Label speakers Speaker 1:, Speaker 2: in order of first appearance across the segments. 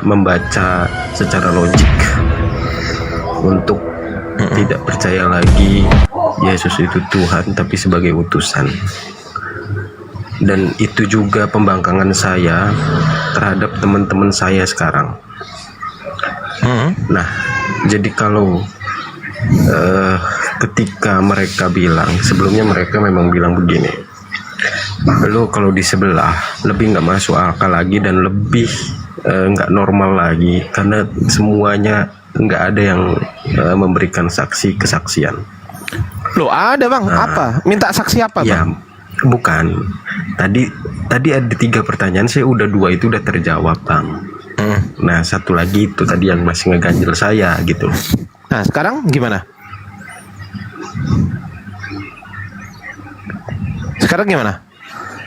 Speaker 1: membaca secara logik untuk tidak percaya lagi Yesus itu Tuhan tapi sebagai utusan. Dan itu juga pembangkangan saya terhadap teman-teman saya sekarang. Nah, jadi kalau ketika mereka bilang, sebelumnya mereka memang bilang begini, lo kalau di sebelah lebih nggak masuk akal lagi dan lebih nggak normal lagi karena semuanya nggak ada yang memberikan kesaksian.
Speaker 2: Loh ada bang, apa? Minta saksi apa
Speaker 1: ya,
Speaker 2: bang?
Speaker 1: Bukan. Tadi ada 3 pertanyaan, saya udah 2 itu udah terjawab bang. Nah 1 lagi itu tadi yang masih ngeganjel saya gitu.
Speaker 2: Nah sekarang gimana? Sekarang gimana?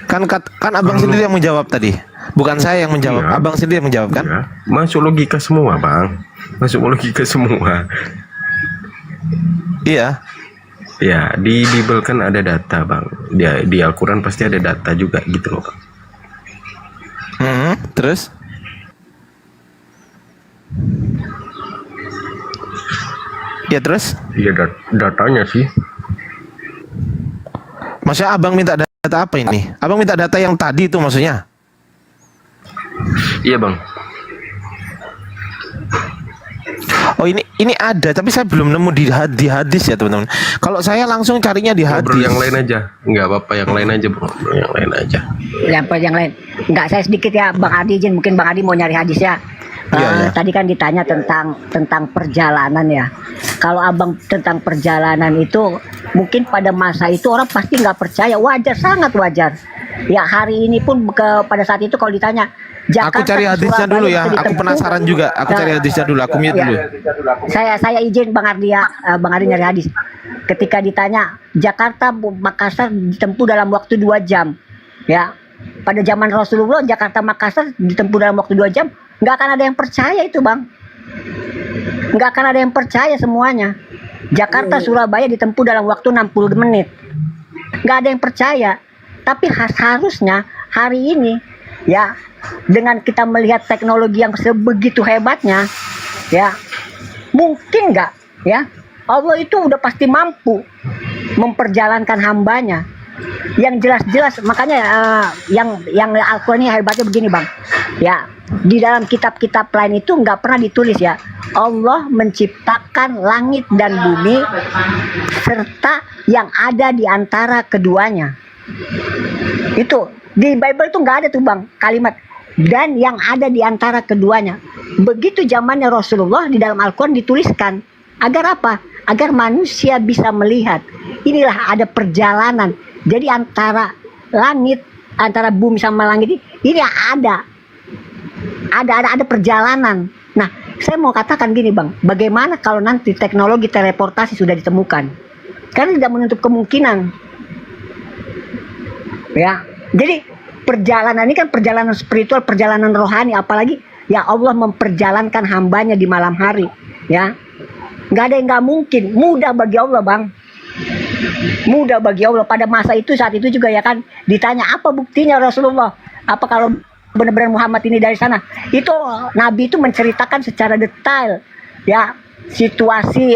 Speaker 2: Kan abang sendiri yang menjawab tadi, bukan saya yang menjawab.
Speaker 1: Iya.
Speaker 2: Abang sendiri yang menjawab kan?
Speaker 1: Ya, masuk logika semua bang, masuk logika semua.
Speaker 2: Iya.
Speaker 1: Ya di Bible kan ada data bang, di Al-Quran pasti ada data juga gitu loh bang.
Speaker 2: Terus? Ya terus?
Speaker 1: Iya datanya sih.
Speaker 2: Maksudnya abang minta data apa ini? Abang minta data yang tadi itu maksudnya?
Speaker 1: Iya bang.
Speaker 2: Oh ini ada, tapi saya belum nemu di hadis ya teman-teman. Kalau saya langsung carinya di hadis.
Speaker 1: Ngobrol yang lain aja, nggak apa-apa yang lain aja bro, yang lain aja.
Speaker 3: Yang lain. Enggak, saya sedikit ya Bang Adi izin, mungkin Bang Adi mau nyari hadis ya.
Speaker 2: Iya.
Speaker 3: Tadi kan ditanya tentang perjalanan ya. Kalau abang tentang perjalanan itu mungkin pada masa itu orang pasti nggak percaya, wajar, sangat wajar. Ya hari ini pun pada saat itu kalau ditanya Jakarta,
Speaker 2: aku cari hadisnya dulu ya. Aku penasaran juga. Aku cari hadisnya dulu. Aku mute dulu.
Speaker 3: Saya izin Bang Ardi ya, Bang Ardi nyari hadis. Ketika ditanya Jakarta Makassar ditempuh dalam waktu 2 jam, ya pada zaman Rasulullah Jakarta Makassar ditempuh dalam waktu 2 jam, nggak akan ada yang percaya itu bang. Nggak akan ada yang percaya semuanya. Jakarta Surabaya ditempuh dalam waktu 60 menit. Nggak ada yang percaya. Tapi harusnya hari ini ya, dengan kita melihat teknologi yang sebegitu hebatnya, ya mungkin nggak ya Allah itu udah pasti mampu memperjalankan hambanya yang jelas-jelas. Makanya yang Al-Quran ini hebatnya begini bang, ya di dalam kitab-kitab lain itu nggak pernah ditulis ya Allah menciptakan langit dan bumi serta yang ada di antara keduanya. Itu di Bible itu nggak ada tuh bang kalimat dan yang ada di antara keduanya. Begitu zamannya Rasulullah di dalam Al-Quran dituliskan. Agar apa? Agar manusia bisa melihat. Inilah ada perjalanan. Jadi antara langit, antara bumi sama langit ini ada perjalanan. Nah, saya mau katakan gini bang, bagaimana kalau nanti teknologi teleportasi sudah ditemukan? Karena tidak menutup kemungkinan. Ya, jadi perjalanan ini kan perjalanan spiritual, perjalanan rohani, apalagi ya Allah memperjalankan hambanya di malam hari, ya nggak ada yang nggak mungkin, mudah bagi Allah bang, mudah bagi Allah. Pada masa itu saat itu juga ya kan ditanya apa buktinya Rasulullah, apa kalau benar-benar Muhammad ini dari sana? Itu Nabi itu menceritakan secara detail ya situasi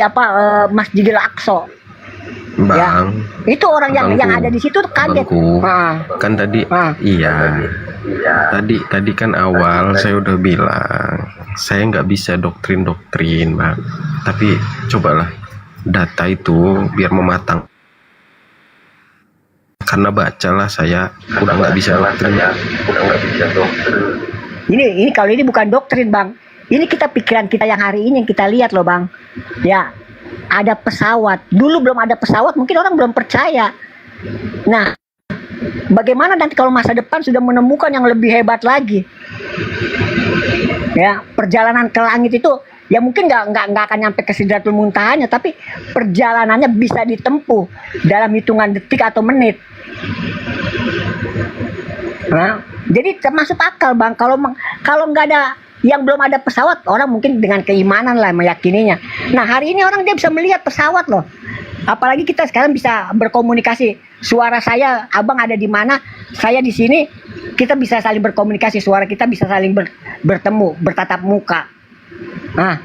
Speaker 3: Masjidil Aqsa.
Speaker 1: Bang,
Speaker 3: ya, itu orang yang ada di situ kaget.
Speaker 1: Kan tadi, iya. Tadi kan awal saya udah bilang, saya nggak bisa doktrin bang. Tapi cobalah data itu biar mematang. Karena bacalah saya udah nggak bisa doktrin.
Speaker 3: Ini kalau ini bukan doktrin bang. Ini kita pikiran kita yang hari ini yang kita lihat loh bang. Ya. Ada pesawat, dulu belum ada pesawat mungkin orang belum percaya. Nah bagaimana nanti kalau masa depan sudah menemukan yang lebih hebat lagi, ya perjalanan ke langit itu ya mungkin nggak akan nyampe ke Sidratul Muntahanya, tapi perjalanannya bisa ditempuh dalam hitungan detik atau menit. Nah, jadi termasuk akal bang, kalau nggak ada yang belum ada pesawat, orang mungkin dengan keimanan lah meyakininya. Nah hari ini orang dia bisa melihat pesawat loh. Apalagi kita sekarang bisa berkomunikasi. Suara saya, abang ada di mana, saya di sini, kita bisa saling berkomunikasi, suara kita bisa saling bertemu, bertatap muka. Nah,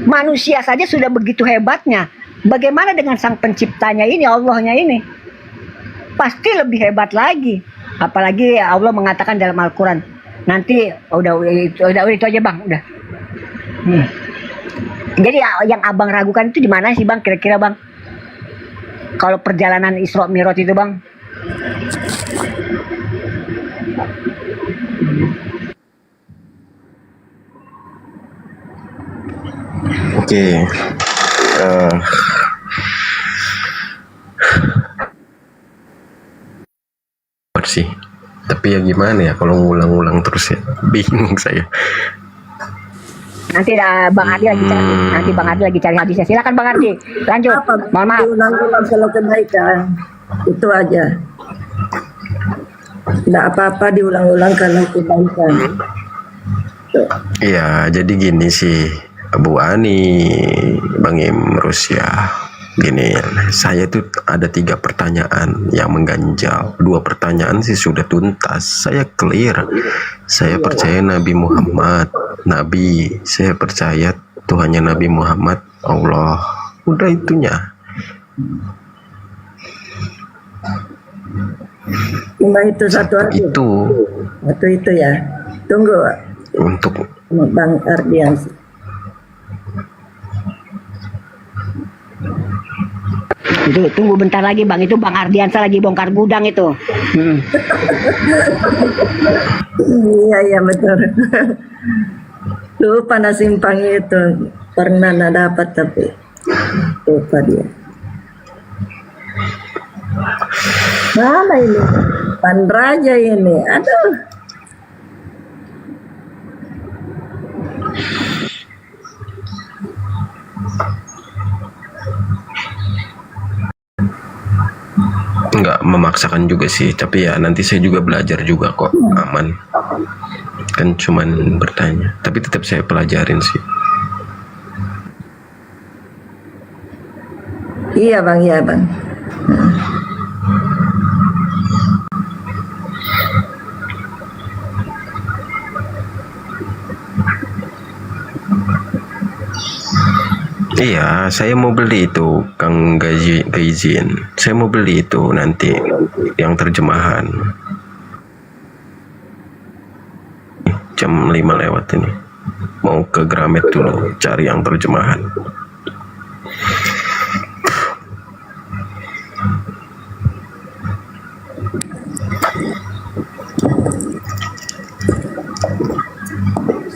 Speaker 3: manusia saja sudah begitu hebatnya. Bagaimana dengan sang penciptanya ini, Allahnya ini? Pasti lebih hebat lagi. Apalagi Allah mengatakan dalam Al-Quran. Nanti udah itu aja bang, udah. Jadi yang abang ragukan itu di mana sih bang? Kira-kira bang? Kalau perjalanan Isra Mi'raj itu bang?
Speaker 1: Oke. Sih. Tapi ya gimana ya kalau ngulang-ulang terus ya, bingung saya.
Speaker 3: Nanti Bang Ardi lagi cari, nanti Bang Ardi lagi cari hadisnya. Silakan Bang Ardi, lanjut. Mohon maaf.
Speaker 4: Diulang-ulang kalau kebaikan. Itu aja. Tidak apa-apa diulang-ulang kalau kebaikan.
Speaker 1: Iya, jadi gini sih, Bu Ani, Bang Imrus ya. Gini, saya tuh ada 3 pertanyaan yang mengganjal. 2 pertanyaan sih sudah tuntas. Saya clear. Saya percaya Nabi Muhammad, Nabi. Saya percaya Tuhannya Nabi Muhammad, Allah. Udah itunya.
Speaker 4: Cuma itu satu aja. Itu ya. Tunggu
Speaker 1: Untuk
Speaker 4: Bang Ardian.
Speaker 3: Itu tunggu bentar lagi bang, itu Bang Ardiansa lagi bongkar gudang itu.
Speaker 4: Iya betul. Lupa nasi simpang itu pernah dapat tapi lupa dia. Mana ini? Panraja ini. Aduh.
Speaker 1: nggak memaksakan juga sih, tapi ya nanti saya juga belajar juga kok, aman. Kan cuman bertanya, tapi tetap saya pelajarin sih.
Speaker 4: Iya bang, iya bang.
Speaker 1: Iya, saya mau beli itu, Kang Gaizin. Saya mau beli itu nanti yang terjemahan. Jam 5 lewat ini. Mau ke Gramet dulu, cari yang terjemahan.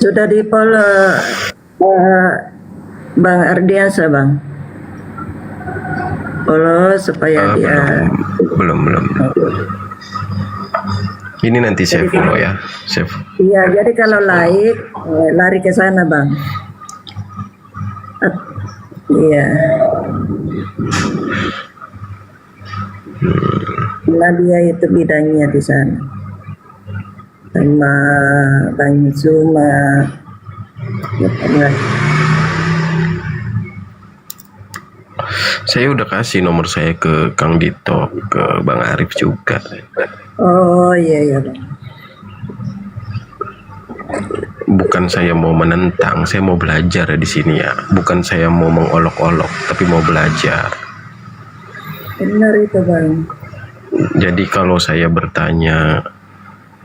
Speaker 4: Sudah di follow Bang Ardiansa bang, follow supaya dia
Speaker 1: belum. Ini nanti saya follow ya, save.
Speaker 4: Iya, jadi kalau like lari ke sana bang. Iya. Nah dia itu bidangnya di sana. Sama Bang Zuma.
Speaker 1: Saya udah kasih nomor saya ke Kang Dito, ke Bang Arif juga.
Speaker 4: Oh iya bang.
Speaker 1: Bukan saya mau menentang, saya mau belajar di sini ya. Bukan saya mau mengolok-olok, tapi mau belajar.
Speaker 4: Benar itu bang.
Speaker 1: Jadi kalau saya bertanya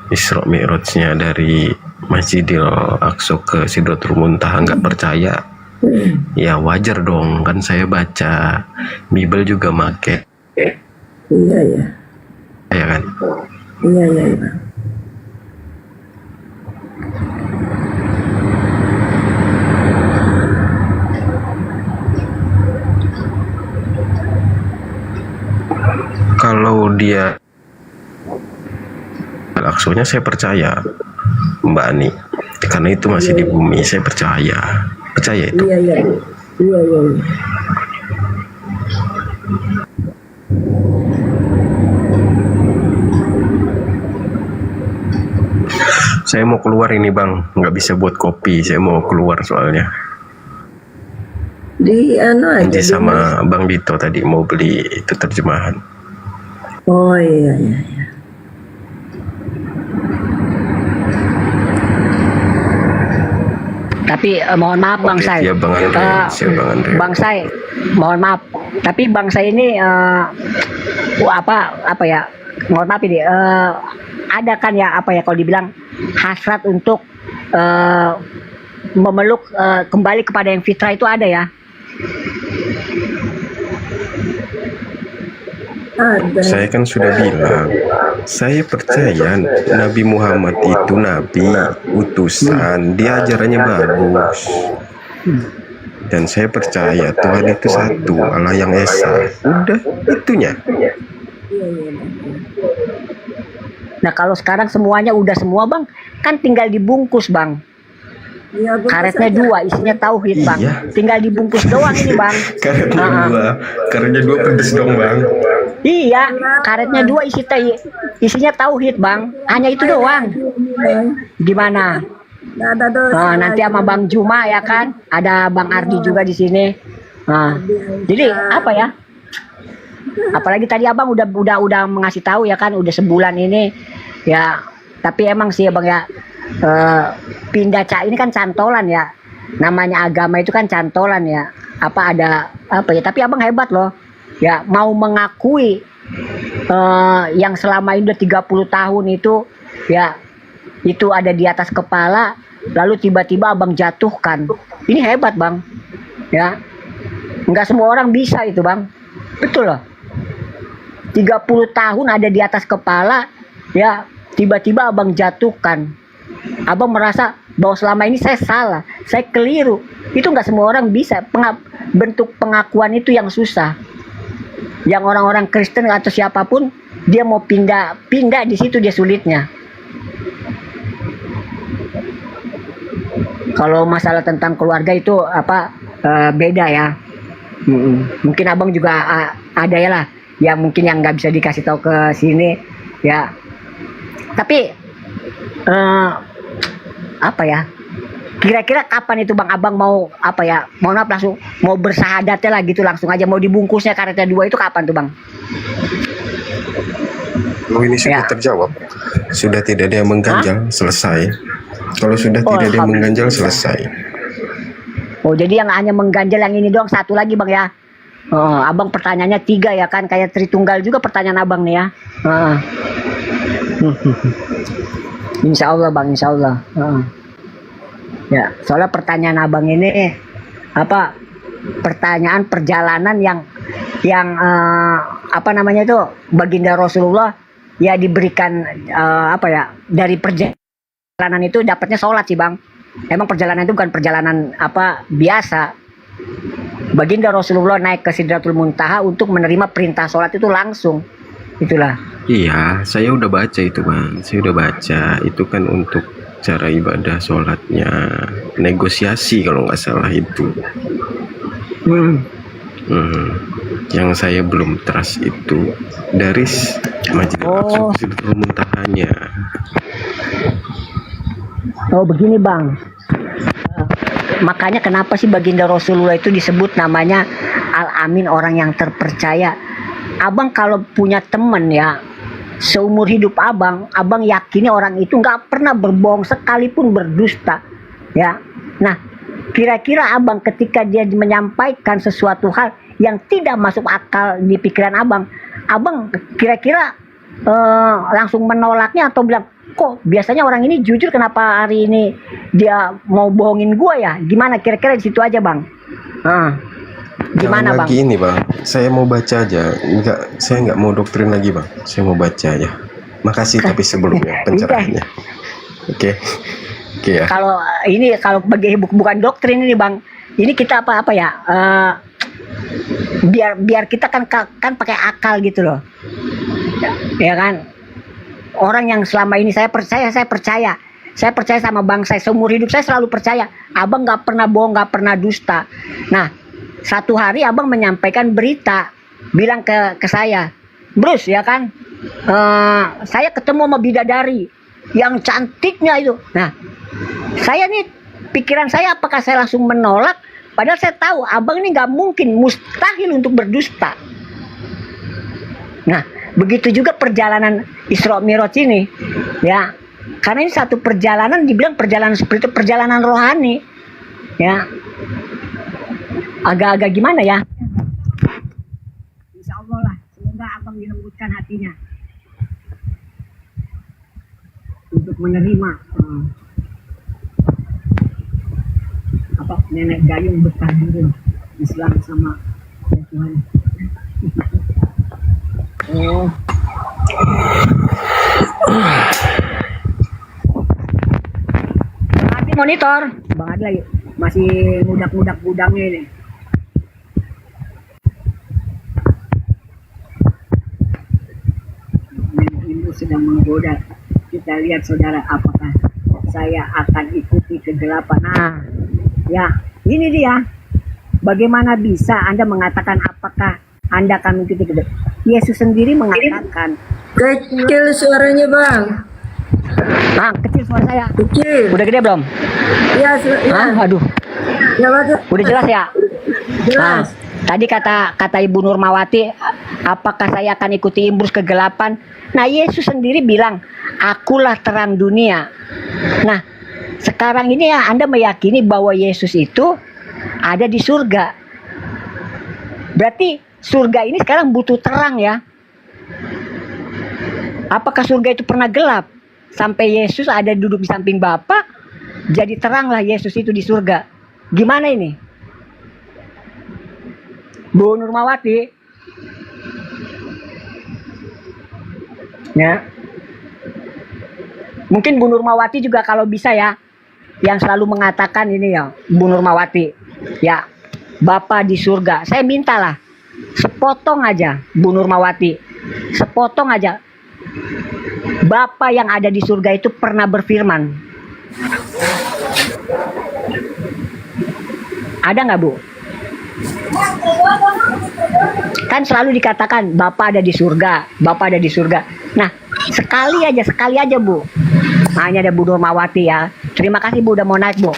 Speaker 1: Isra Mi'rajnya dari Masjidil Aqsa ke Sidratul Muntaha nggak percaya, ya wajar dong, kan saya baca Bible juga make.
Speaker 4: Iya.
Speaker 1: Ya kan?
Speaker 4: Iya bang.
Speaker 1: Kalau dia Al-Aqsanya saya percaya, Mbak Ani, karena itu masih di bumi, saya percaya itu.
Speaker 4: Iya.
Speaker 1: Saya mau keluar ini bang, nggak bisa buat kopi, saya mau keluar soalnya.
Speaker 4: Di aja.
Speaker 1: Nanti sama Bang Dito tadi mau beli itu terjemahan.
Speaker 4: Oh iya.
Speaker 3: Tapi mohon maaf Bang
Speaker 1: Oke,
Speaker 3: Sai.
Speaker 1: siap, Bang Andre. Siap, Bang Andre.
Speaker 3: Bang Sai, mohon maaf. Tapi Bang Sai ini apa ya? Mohon maaf ini ada kan ya apa ya kalau dibilang hasrat untuk memeluk kembali kepada yang fitrah itu ada ya?
Speaker 4: Ada.
Speaker 1: Saya kan sudah bilang, saya percaya Nabi Muhammad itu nabi, utusan, dia ajarannya bagus. Dan saya percaya Tuhan itu satu, Allah yang esa. Udah, itunya.
Speaker 4: Iya, iya, Bang.
Speaker 3: Nah kalau sekarang semuanya udah semua Bang, kan tinggal dibungkus Bang.
Speaker 4: Iya, bungkus
Speaker 3: Karetnya
Speaker 4: aja.
Speaker 3: 2, isinya tauhid Bang.
Speaker 1: Iya.
Speaker 3: Tinggal dibungkus doang ini Bang.
Speaker 1: Karetnya dua pedes dong, Bang.
Speaker 3: Iya, karetnya 2 isinya tauhid Bang. Hanya itu doang.
Speaker 4: Bang,
Speaker 3: Gimana?
Speaker 4: nggak ada dosa.
Speaker 3: Nanti sama Bang Juma ya kan, ada Bang Ardi juga di sini. Jadi apa ya? Apalagi tadi Abang udah mengasih tahu ya kan, udah sebulan ini ya. Tapi emang sih ya Bang ya, pindah ini kan cantolan ya. Namanya agama itu kan cantolan ya. Apa ada apa ya? Tapi Abang hebat loh. Ya mau mengakui yang selama ini udah 30 tahun itu ya itu ada di atas kepala, lalu tiba-tiba Abang jatuhkan. Ini hebat Bang. Ya. Enggak semua orang bisa itu Bang. Betul loh. 30 tahun ada di atas kepala, ya tiba-tiba Abang jatuhkan. Abang merasa bahwa selama ini saya salah, saya keliru. Itu nggak semua orang bisa. Bentuk pengakuan itu yang susah. Yang orang-orang Kristen atau siapapun, dia mau pindah di situ dia sulitnya. Kalau masalah tentang keluarga itu apa beda ya. Mungkin Abang juga ada ya lah. Ya mungkin yang nggak bisa dikasih tahu ke sini ya. Tapi apa ya? Kira-kira kapan itu Bang Abang mau apa ya? Mau langsung mau bersahadatnya lah gitu langsung aja mau dibungkusnya karetnya 2 itu kapan tuh Bang?
Speaker 1: Oh, ini sudah
Speaker 3: Ya.
Speaker 1: terjawab. Sudah tidak ada yang mengganjal, selesai. Kalau sudah
Speaker 3: Oh,
Speaker 1: tidak ada yang
Speaker 3: alhamdulillah.
Speaker 1: mengganjal, selesai.
Speaker 3: Oh jadi yang hanya mengganjal yang ini doang, satu lagi Bang ya. Abang pertanyaannya 3 ya kan, kayak Tritunggal juga pertanyaan Abang nih ya. Insya Allah Bang, Insya Allah. Ya, soalnya pertanyaan Abang ini apa? Pertanyaan perjalanan yang apa namanya itu baginda Rasulullah ya diberikan apa ya dari perjalanan itu dapatnya sholat sih Bang. Emang perjalanan itu bukan perjalanan apa biasa. Baginda Rasulullah naik ke Sidratul Muntaha untuk menerima perintah sholat itu langsung. Itulah.
Speaker 1: Iya, saya udah baca itu, Bang. Saya udah baca. Itu kan untuk cara ibadah sholatnya. Negosiasi kalau nggak salah itu. Yang saya belum trust itu dari majelis Sidratul Muntahanya.
Speaker 3: Oh begini Bang. Makanya kenapa sih baginda Rasulullah itu disebut namanya Al-Amin, orang yang terpercaya. Abang kalau punya temen ya, seumur hidup abang yakini orang itu nggak pernah berbohong sekalipun berdusta. Ya, nah kira-kira abang ketika dia menyampaikan sesuatu hal yang tidak masuk akal di pikiran abang kira-kira langsung menolaknya atau bilang, kok biasanya orang ini jujur, kenapa hari ini dia mau bohongin gua ya? Gimana kira-kira di situ aja Bang? Gimana
Speaker 1: Jangan
Speaker 3: Bang?
Speaker 1: lagi ini, Bang. Saya mau baca aja. Saya nggak mau doktrin lagi, Bang. Saya mau baca aja. Makasih tapi sebelumnya pencerahannya. Oke. Oke ya.
Speaker 3: Kalau bagi bukan doktrin ini Bang. Ini kita apa ya? Biar kita kan pakai akal gitu loh. Ya kan? Orang yang selama ini saya percaya sama Bang saya, seumur hidup saya selalu percaya abang nggak pernah bohong, nggak pernah dusta. Nah satu hari abang menyampaikan berita, bilang ke saya, Bruce ya kan, saya ketemu sama bidadari yang cantiknya itu. Nah saya nih pikiran saya apakah saya langsung menolak, padahal saya tahu abang ini nggak mungkin, mustahil untuk berdusta. Nah begitu juga perjalanan Isra Mi'raj ini ya, karena ini satu perjalanan dibilang perjalanan seperti itu, perjalanan rohani Ya, agak-agak gimana ya? Insya Allah lah, semoga abang dilembutkan hatinya untuk menerima apa nenek gayung betah dulu Islam sama ya Tuhan. Oh. Nanti monitor, Bang Adi lagi masih mudak-mudak gudangnya ini. Ibu sedang menggoda. Kita lihat saudara, apakah saya akan ikuti kegelapan. Nah, ya ini dia. Bagaimana bisa Anda mengatakan apakah Anda akan mengikuti kegelapan? Yesus sendiri mengatakan.
Speaker 4: Kecil suaranya bang.
Speaker 3: Bang, kecil suara saya.
Speaker 4: Kecil.
Speaker 3: Udah gede belum?
Speaker 4: Ya,
Speaker 3: Hah? Aduh,
Speaker 4: ya bagus.
Speaker 3: udah jelas ya? Nah,
Speaker 4: Jelas.
Speaker 3: tadi kata Ibu Nurmawati, apakah saya akan ikuti imbrus kegelapan? Nah, Yesus sendiri bilang, akulah terang dunia. Nah, sekarang ini ya Anda meyakini bahwa Yesus itu ada di surga. Berarti surga ini sekarang butuh terang ya. Apakah surga itu pernah gelap? Sampai Yesus ada duduk di samping Bapa, jadi teranglah Yesus itu di surga. Gimana ini? Bu Nurmawati? Ya. Mungkin Bu Nurmawati juga kalau bisa ya, yang selalu mengatakan ini ya, Bu Nurmawati. Ya, Bapa di surga. Saya mintalah, sepotong aja Bu Nurmawati. Sepotong aja. Bapa yang ada di surga itu pernah berfirman. Ada nggak Bu? Kan selalu dikatakan Bapa ada di surga, Bapa ada di surga. Nah, sekali aja Bu. Hanya ada Bu Nurmawati ya. Terima kasih Bu udah mau naik Bu.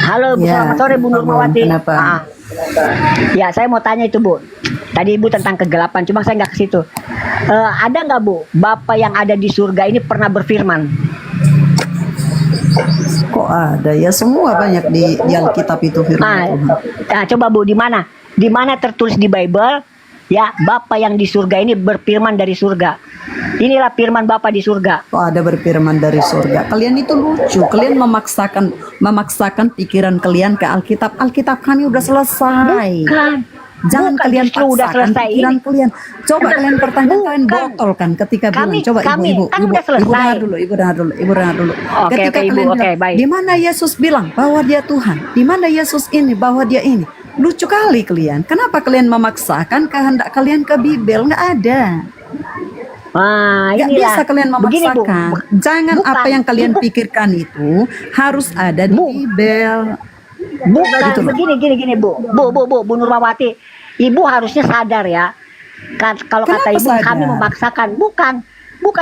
Speaker 3: Halo Bu,
Speaker 5: Ya,
Speaker 3: selamat sore Bu Nurmawati.
Speaker 5: kenapa?
Speaker 3: Ya, saya mau tanya itu Bu. Tadi Ibu tentang kegelapan, cuma saya nggak ke situ. Ada nggak Bu, Bapa yang ada di surga ini pernah berfirman?
Speaker 5: Kok ada ya, semua banyak di Alkitab itu firman Tuhan.
Speaker 3: Nah, coba Bu, di mana? Di mana tertulis di Bible? Ya, Bapa yang di surga ini berfirman dari surga. Inilah firman Bapa di surga.
Speaker 5: Kok ada berfirman dari surga? Kalian itu lucu. Kalian memaksakan pikiran kalian ke Alkitab. Alkitab kami udah selesai. Jangan
Speaker 3: Bukan,
Speaker 5: kalian
Speaker 3: justru udah
Speaker 5: paksakan
Speaker 3: selesai
Speaker 5: pikiran
Speaker 3: ini.
Speaker 5: kalian. Coba kalian pertanyaan, kalian
Speaker 3: Bukan.
Speaker 5: botol kan ketika
Speaker 3: Kami-
Speaker 5: bilang. Coba
Speaker 3: kami
Speaker 5: ibu
Speaker 3: kan udah selesai.
Speaker 5: ibu dengar dulu.
Speaker 3: Oke,
Speaker 5: Ketika
Speaker 3: oke, Ibu,
Speaker 5: kalian
Speaker 3: oke,
Speaker 5: bilang,
Speaker 3: baik.
Speaker 5: di mana Yesus bilang bahwa dia Tuhan, di mana Yesus ini bahwa dia ini. Lucu kali kalian. Kenapa kalian memaksakan kehendak kalian ke Bibel? Nggak ada.
Speaker 3: Nah,
Speaker 5: Nggak
Speaker 3: inilah.
Speaker 5: bisa kalian
Speaker 3: Begini, Bu.
Speaker 5: memaksakan. Jangan
Speaker 3: Bukan.
Speaker 5: apa yang kalian pikirkan itu harus ada di
Speaker 3: Bu.
Speaker 5: Bibel.
Speaker 3: Bukan
Speaker 5: Gitu loh.
Speaker 3: begini Bu Nurmawati. Ibu harusnya sadar ya. Kalau kata
Speaker 5: Kenapa
Speaker 3: Ibu
Speaker 5: sadar?
Speaker 3: kami memaksakan, bukan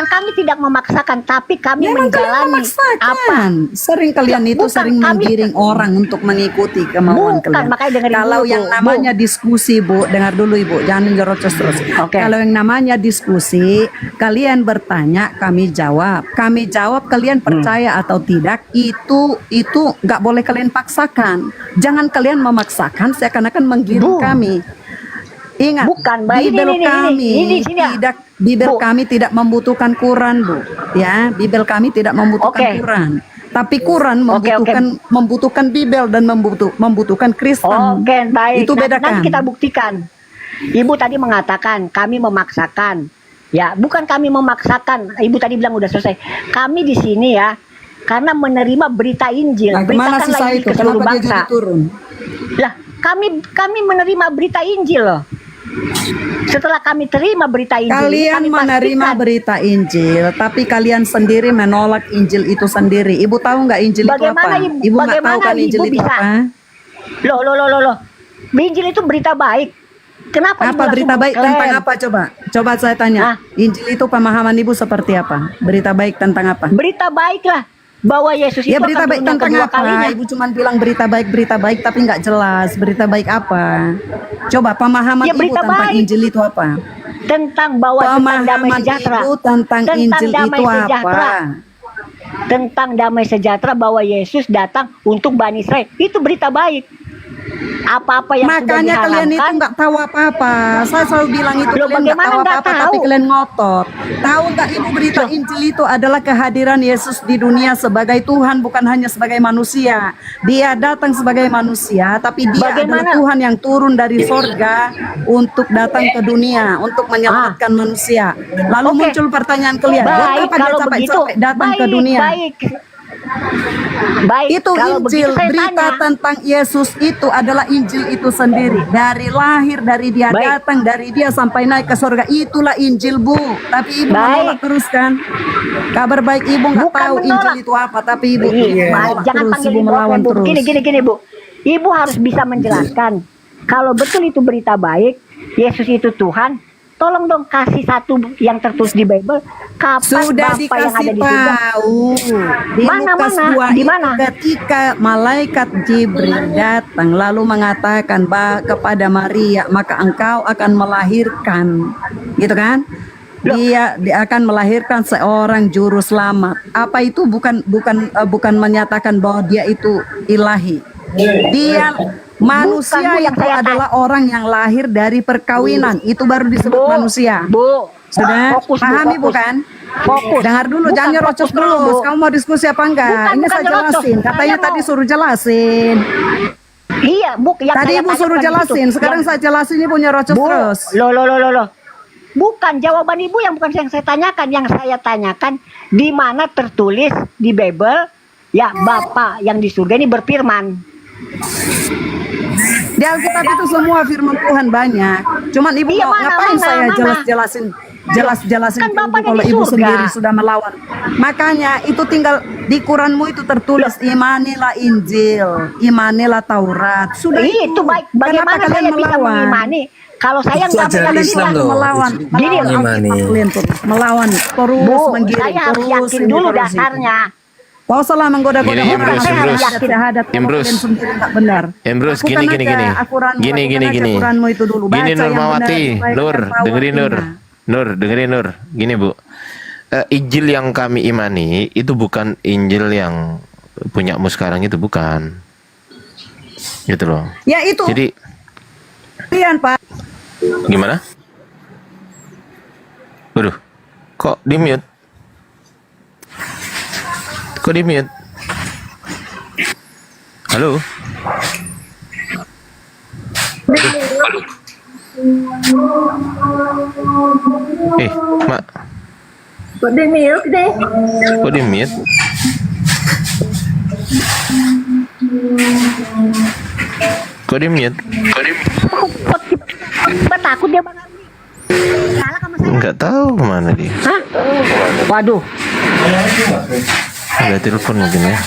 Speaker 3: kami tidak memaksakan, tapi kami
Speaker 5: Memang kalian
Speaker 3: menjalani
Speaker 5: memaksakan. Sering kalian itu
Speaker 3: Bukan,
Speaker 5: sering
Speaker 3: kami-
Speaker 5: menggiring orang untuk mengikuti kemauan
Speaker 3: Bukan,
Speaker 5: kalian.
Speaker 3: makanya dengerin
Speaker 5: Kalau
Speaker 3: dulu,
Speaker 5: yang
Speaker 3: Bu.
Speaker 5: namanya diskusi, Bu, dengar dulu Ibu, jangan nyerocos terus.
Speaker 3: Oke.
Speaker 5: Kalau yang namanya diskusi, kalian bertanya, kami jawab. Kami jawab, kalian percaya atau tidak, itu nggak boleh kalian paksakan. Jangan kalian memaksakan seakan-akan menggiring
Speaker 3: Bu.
Speaker 5: kami. Ingat,
Speaker 3: Bukan, Mbak.
Speaker 5: Bibel
Speaker 3: Ini,
Speaker 5: kami
Speaker 3: sini ya.
Speaker 5: Bibel
Speaker 3: Bu.
Speaker 5: kami tidak membutuhkan Quran, Bu. Ya, Bibel kami tidak membutuhkan
Speaker 3: Oke.
Speaker 5: Quran. Tapi Quran
Speaker 3: Oke,
Speaker 5: membutuhkan Bibel dan membutuhkan Kristen.
Speaker 3: Oke, baik.
Speaker 5: Itu beda
Speaker 3: Nanti
Speaker 5: kan?
Speaker 3: kita buktikan. Ibu tadi mengatakan kami memaksakan. Ya, bukan kami memaksakan. Ibu tadi bilang udah selesai. Kami di sini ya karena menerima berita Injil.
Speaker 5: Nah, kemana
Speaker 3: Beritakanlah
Speaker 5: sisa
Speaker 3: Injil
Speaker 5: itu?
Speaker 3: ke seluruh
Speaker 5: Kenapa dia
Speaker 3: bangsa.
Speaker 5: jadi turun?
Speaker 3: Lah, kami menerima berita Injil loh. Setelah kami terima berita Injil,
Speaker 5: Kalian
Speaker 3: kami
Speaker 5: menerima
Speaker 3: pastikan.
Speaker 5: berita Injil, tapi kalian sendiri menolak Injil itu sendiri. Ibu tahu nggak Injil
Speaker 3: Bagaimana
Speaker 5: itu apa?
Speaker 3: Ibu-
Speaker 5: Ibu nggak tahu
Speaker 3: bagaimana
Speaker 5: kan Injil
Speaker 3: Ibu
Speaker 5: itu
Speaker 3: bisa?
Speaker 5: apa?
Speaker 3: Loh. Injil itu berita baik. Kenapa Ibu
Speaker 5: Apa
Speaker 3: langsung
Speaker 5: berita baik
Speaker 3: mengklaim?
Speaker 5: tentang apa coba? Coba saya tanya.
Speaker 3: Hah?
Speaker 5: Injil itu pemahaman Ibu seperti apa? Berita baik tentang apa?
Speaker 3: Berita baik lah bahwa Yesus itu
Speaker 5: Ya berita
Speaker 3: akan
Speaker 5: baik
Speaker 3: turun yang
Speaker 5: tentang
Speaker 3: kedua
Speaker 5: apa?
Speaker 3: kalinya.
Speaker 5: Ibu cuma bilang berita baik tapi nggak jelas. Berita baik apa? Coba pemahaman
Speaker 3: Ya,
Speaker 5: Ibu
Speaker 3: berita
Speaker 5: tentang
Speaker 3: baik.
Speaker 5: Injil itu apa?
Speaker 3: Tentang bahwa tentang damai
Speaker 5: Pemahaman
Speaker 3: sejahtera.
Speaker 5: Ibu tentang Injil
Speaker 3: damai
Speaker 5: itu
Speaker 3: sejahtera.
Speaker 5: apa?
Speaker 3: tentang damai sejahtera bahwa Yesus datang untuk Bani Israel. Itu berita baik. Apa-apa yang sudah
Speaker 5: Makanya kalian itu
Speaker 3: diharamkan,
Speaker 5: nggak tahu apa-apa. Saya selalu bilang itu
Speaker 3: Loh,
Speaker 5: kalian nggak
Speaker 3: bagaimana
Speaker 5: tahu
Speaker 3: nggak
Speaker 5: apa-apa,
Speaker 3: tahu?
Speaker 5: tapi kalian ngotot. Tahu nggak ibu berita Injil itu adalah kehadiran Yesus di dunia sebagai Tuhan, bukan hanya sebagai manusia. Dia datang sebagai manusia, tapi dia
Speaker 3: Bagaimana?
Speaker 5: adalah Tuhan yang turun dari sorga untuk datang ke dunia, untuk menyelamatkan manusia. Lalu
Speaker 3: Oke.
Speaker 5: muncul pertanyaan kalian, buat
Speaker 3: baik
Speaker 5: apa dia
Speaker 3: kalau begitu.
Speaker 5: capek-capek datang
Speaker 3: Baik,
Speaker 5: ke dunia?
Speaker 3: baik. Baik,
Speaker 5: Itu
Speaker 3: kalau begitu
Speaker 5: Injil,
Speaker 3: saya
Speaker 5: berita
Speaker 3: tanya.
Speaker 5: tentang Yesus itu adalah Injil itu sendiri. Dari lahir, dari dia
Speaker 3: Baik.
Speaker 5: datang, dari dia sampai naik ke surga. Itulah Injil, Bu. Tapi Ibu
Speaker 3: Baik.
Speaker 5: menolak terus kan? Kabar baik Ibu nggak
Speaker 3: Bukan
Speaker 5: tahu
Speaker 3: menolak.
Speaker 5: Injil itu apa, tapi Ibu
Speaker 3: Iya,
Speaker 5: menolak
Speaker 3: jangan
Speaker 5: terus,
Speaker 3: panggil
Speaker 5: Ibu
Speaker 3: ibu
Speaker 5: melawan
Speaker 3: Bu.
Speaker 5: terus.
Speaker 3: Gini Bu. Ibu harus bisa menjelaskan. Kalau betul itu berita baik, Yesus itu Tuhan, tolong dong kasih satu yang tertulis di Bible. Kapan
Speaker 5: Sudah
Speaker 3: Bapa yang
Speaker 5: dikasih
Speaker 3: ada di surga?
Speaker 5: tahu di
Speaker 3: Mana,
Speaker 5: Lukas
Speaker 3: mana?
Speaker 5: 2
Speaker 3: Di
Speaker 5: itu
Speaker 3: mana?
Speaker 5: ketika malaikat Jibril datang lalu mengatakan kepada Maria, maka engkau akan melahirkan, gitu kan? Dia akan melahirkan seorang juru selamat. Apa itu bukan menyatakan bahwa dia itu ilahi. Dia manusia
Speaker 3: Bukan, Bu, yang
Speaker 5: itu
Speaker 3: saya
Speaker 5: adalah orang yang lahir dari perkawinan. Itu baru disebut
Speaker 3: Bu,
Speaker 5: manusia.
Speaker 3: Bu,
Speaker 5: Sudah
Speaker 3: fokus, Bu,
Speaker 5: pahami
Speaker 3: fokus.
Speaker 5: bukan?
Speaker 3: Fokus.
Speaker 5: Dengar dulu,
Speaker 3: Bukan
Speaker 5: jangan nyerocos
Speaker 3: fokus dulu,
Speaker 5: terus.
Speaker 3: Bu.
Speaker 5: Kamu mau diskusi apa enggak?
Speaker 3: Bukan,
Speaker 5: Ini
Speaker 3: bukan
Speaker 5: saya
Speaker 3: nyerocos.
Speaker 5: jelasin. Katanya
Speaker 3: Saya
Speaker 5: tadi
Speaker 3: mau-
Speaker 5: suruh jelasin.
Speaker 3: Iya, Bu. Yang
Speaker 5: Tadi
Speaker 3: saya
Speaker 5: Ibu
Speaker 3: tanya
Speaker 5: suruh
Speaker 3: bukan itu.
Speaker 5: jelasin. Sekarang
Speaker 3: Yang-
Speaker 5: saya jelasin, Ibu nyerocos
Speaker 3: Bu,
Speaker 5: terus.
Speaker 3: loh. Bukan jawaban Ibu yang bukan yang saya tanyakan. Yang saya tanyakan di mana tertulis di Bible ya Bapa yang di surga ini berfirman.
Speaker 5: Di Alkitab itu semua firman Tuhan banyak. Cuman Ibu
Speaker 3: Iya,
Speaker 5: mau
Speaker 3: mana,
Speaker 5: ngapain
Speaker 3: mana,
Speaker 5: saya
Speaker 3: mana?
Speaker 5: jelas-jelasin
Speaker 3: Kan
Speaker 5: ke
Speaker 3: Bapaknya
Speaker 5: Ibu kalau
Speaker 3: di
Speaker 5: Ibu
Speaker 3: surga.
Speaker 5: sendiri sudah melawan. Makanya itu tinggal di Quranmu itu tertulis imanilah Injil, imanilah Taurat. Sudah
Speaker 3: Itu baik. Bagaimana
Speaker 5: Kenapa
Speaker 3: saya
Speaker 5: kalian
Speaker 3: bisa
Speaker 5: melawan?
Speaker 3: mengimani kalau saya
Speaker 6: Itu
Speaker 3: nggak
Speaker 6: ajaran
Speaker 3: mengerti
Speaker 6: Islam
Speaker 3: lah.
Speaker 6: loh.
Speaker 5: Melawan,
Speaker 3: Gini,
Speaker 5: melawan
Speaker 6: Imani.
Speaker 5: Alkitab kalian terus melawan terus
Speaker 3: Bu,
Speaker 5: menggiring
Speaker 3: saya harus
Speaker 5: terus
Speaker 3: yakin
Speaker 5: ini,
Speaker 3: dulu
Speaker 5: terus itu.
Speaker 3: dasarnya.
Speaker 5: Kau salah menggoda-goda
Speaker 2: Gini,
Speaker 5: orang
Speaker 2: Imbrus,
Speaker 5: yang
Speaker 2: Imbrus.
Speaker 5: tidak ada kalau
Speaker 2: Imbrus.
Speaker 5: kalian sendiri nggak benar.
Speaker 2: Imbrus,
Speaker 5: Lakukan
Speaker 2: gini.
Speaker 5: aja Al-Quranmu,
Speaker 2: Gini,
Speaker 5: lakukan aja Quranmu itu dulu.
Speaker 2: Gini
Speaker 5: Baca
Speaker 2: Nur
Speaker 5: yang
Speaker 2: Mawati,
Speaker 5: benar, supaya
Speaker 2: Nur,
Speaker 5: kalian tahu
Speaker 2: dengerin Nur.
Speaker 5: artinya.
Speaker 2: Nur, dengerin Nur. Gini Bu, Injil yang kami imani itu bukan Injil yang punyamu sekarang itu, bukan. Gitu loh.
Speaker 5: Ya itu
Speaker 2: Jadi
Speaker 5: kalian Pak.
Speaker 2: gimana? Waduh, kok di mute? Kok di mute? Halo? Mak,
Speaker 4: Kok di mute deh?
Speaker 2: kok di mute? Kok di mute?
Speaker 3: Kok takut dia Bang Ardi? Salah sama saya.
Speaker 2: Enggak tahu kemana dia.
Speaker 3: Hah? Waduh.
Speaker 2: Ada telepon mungkin ya.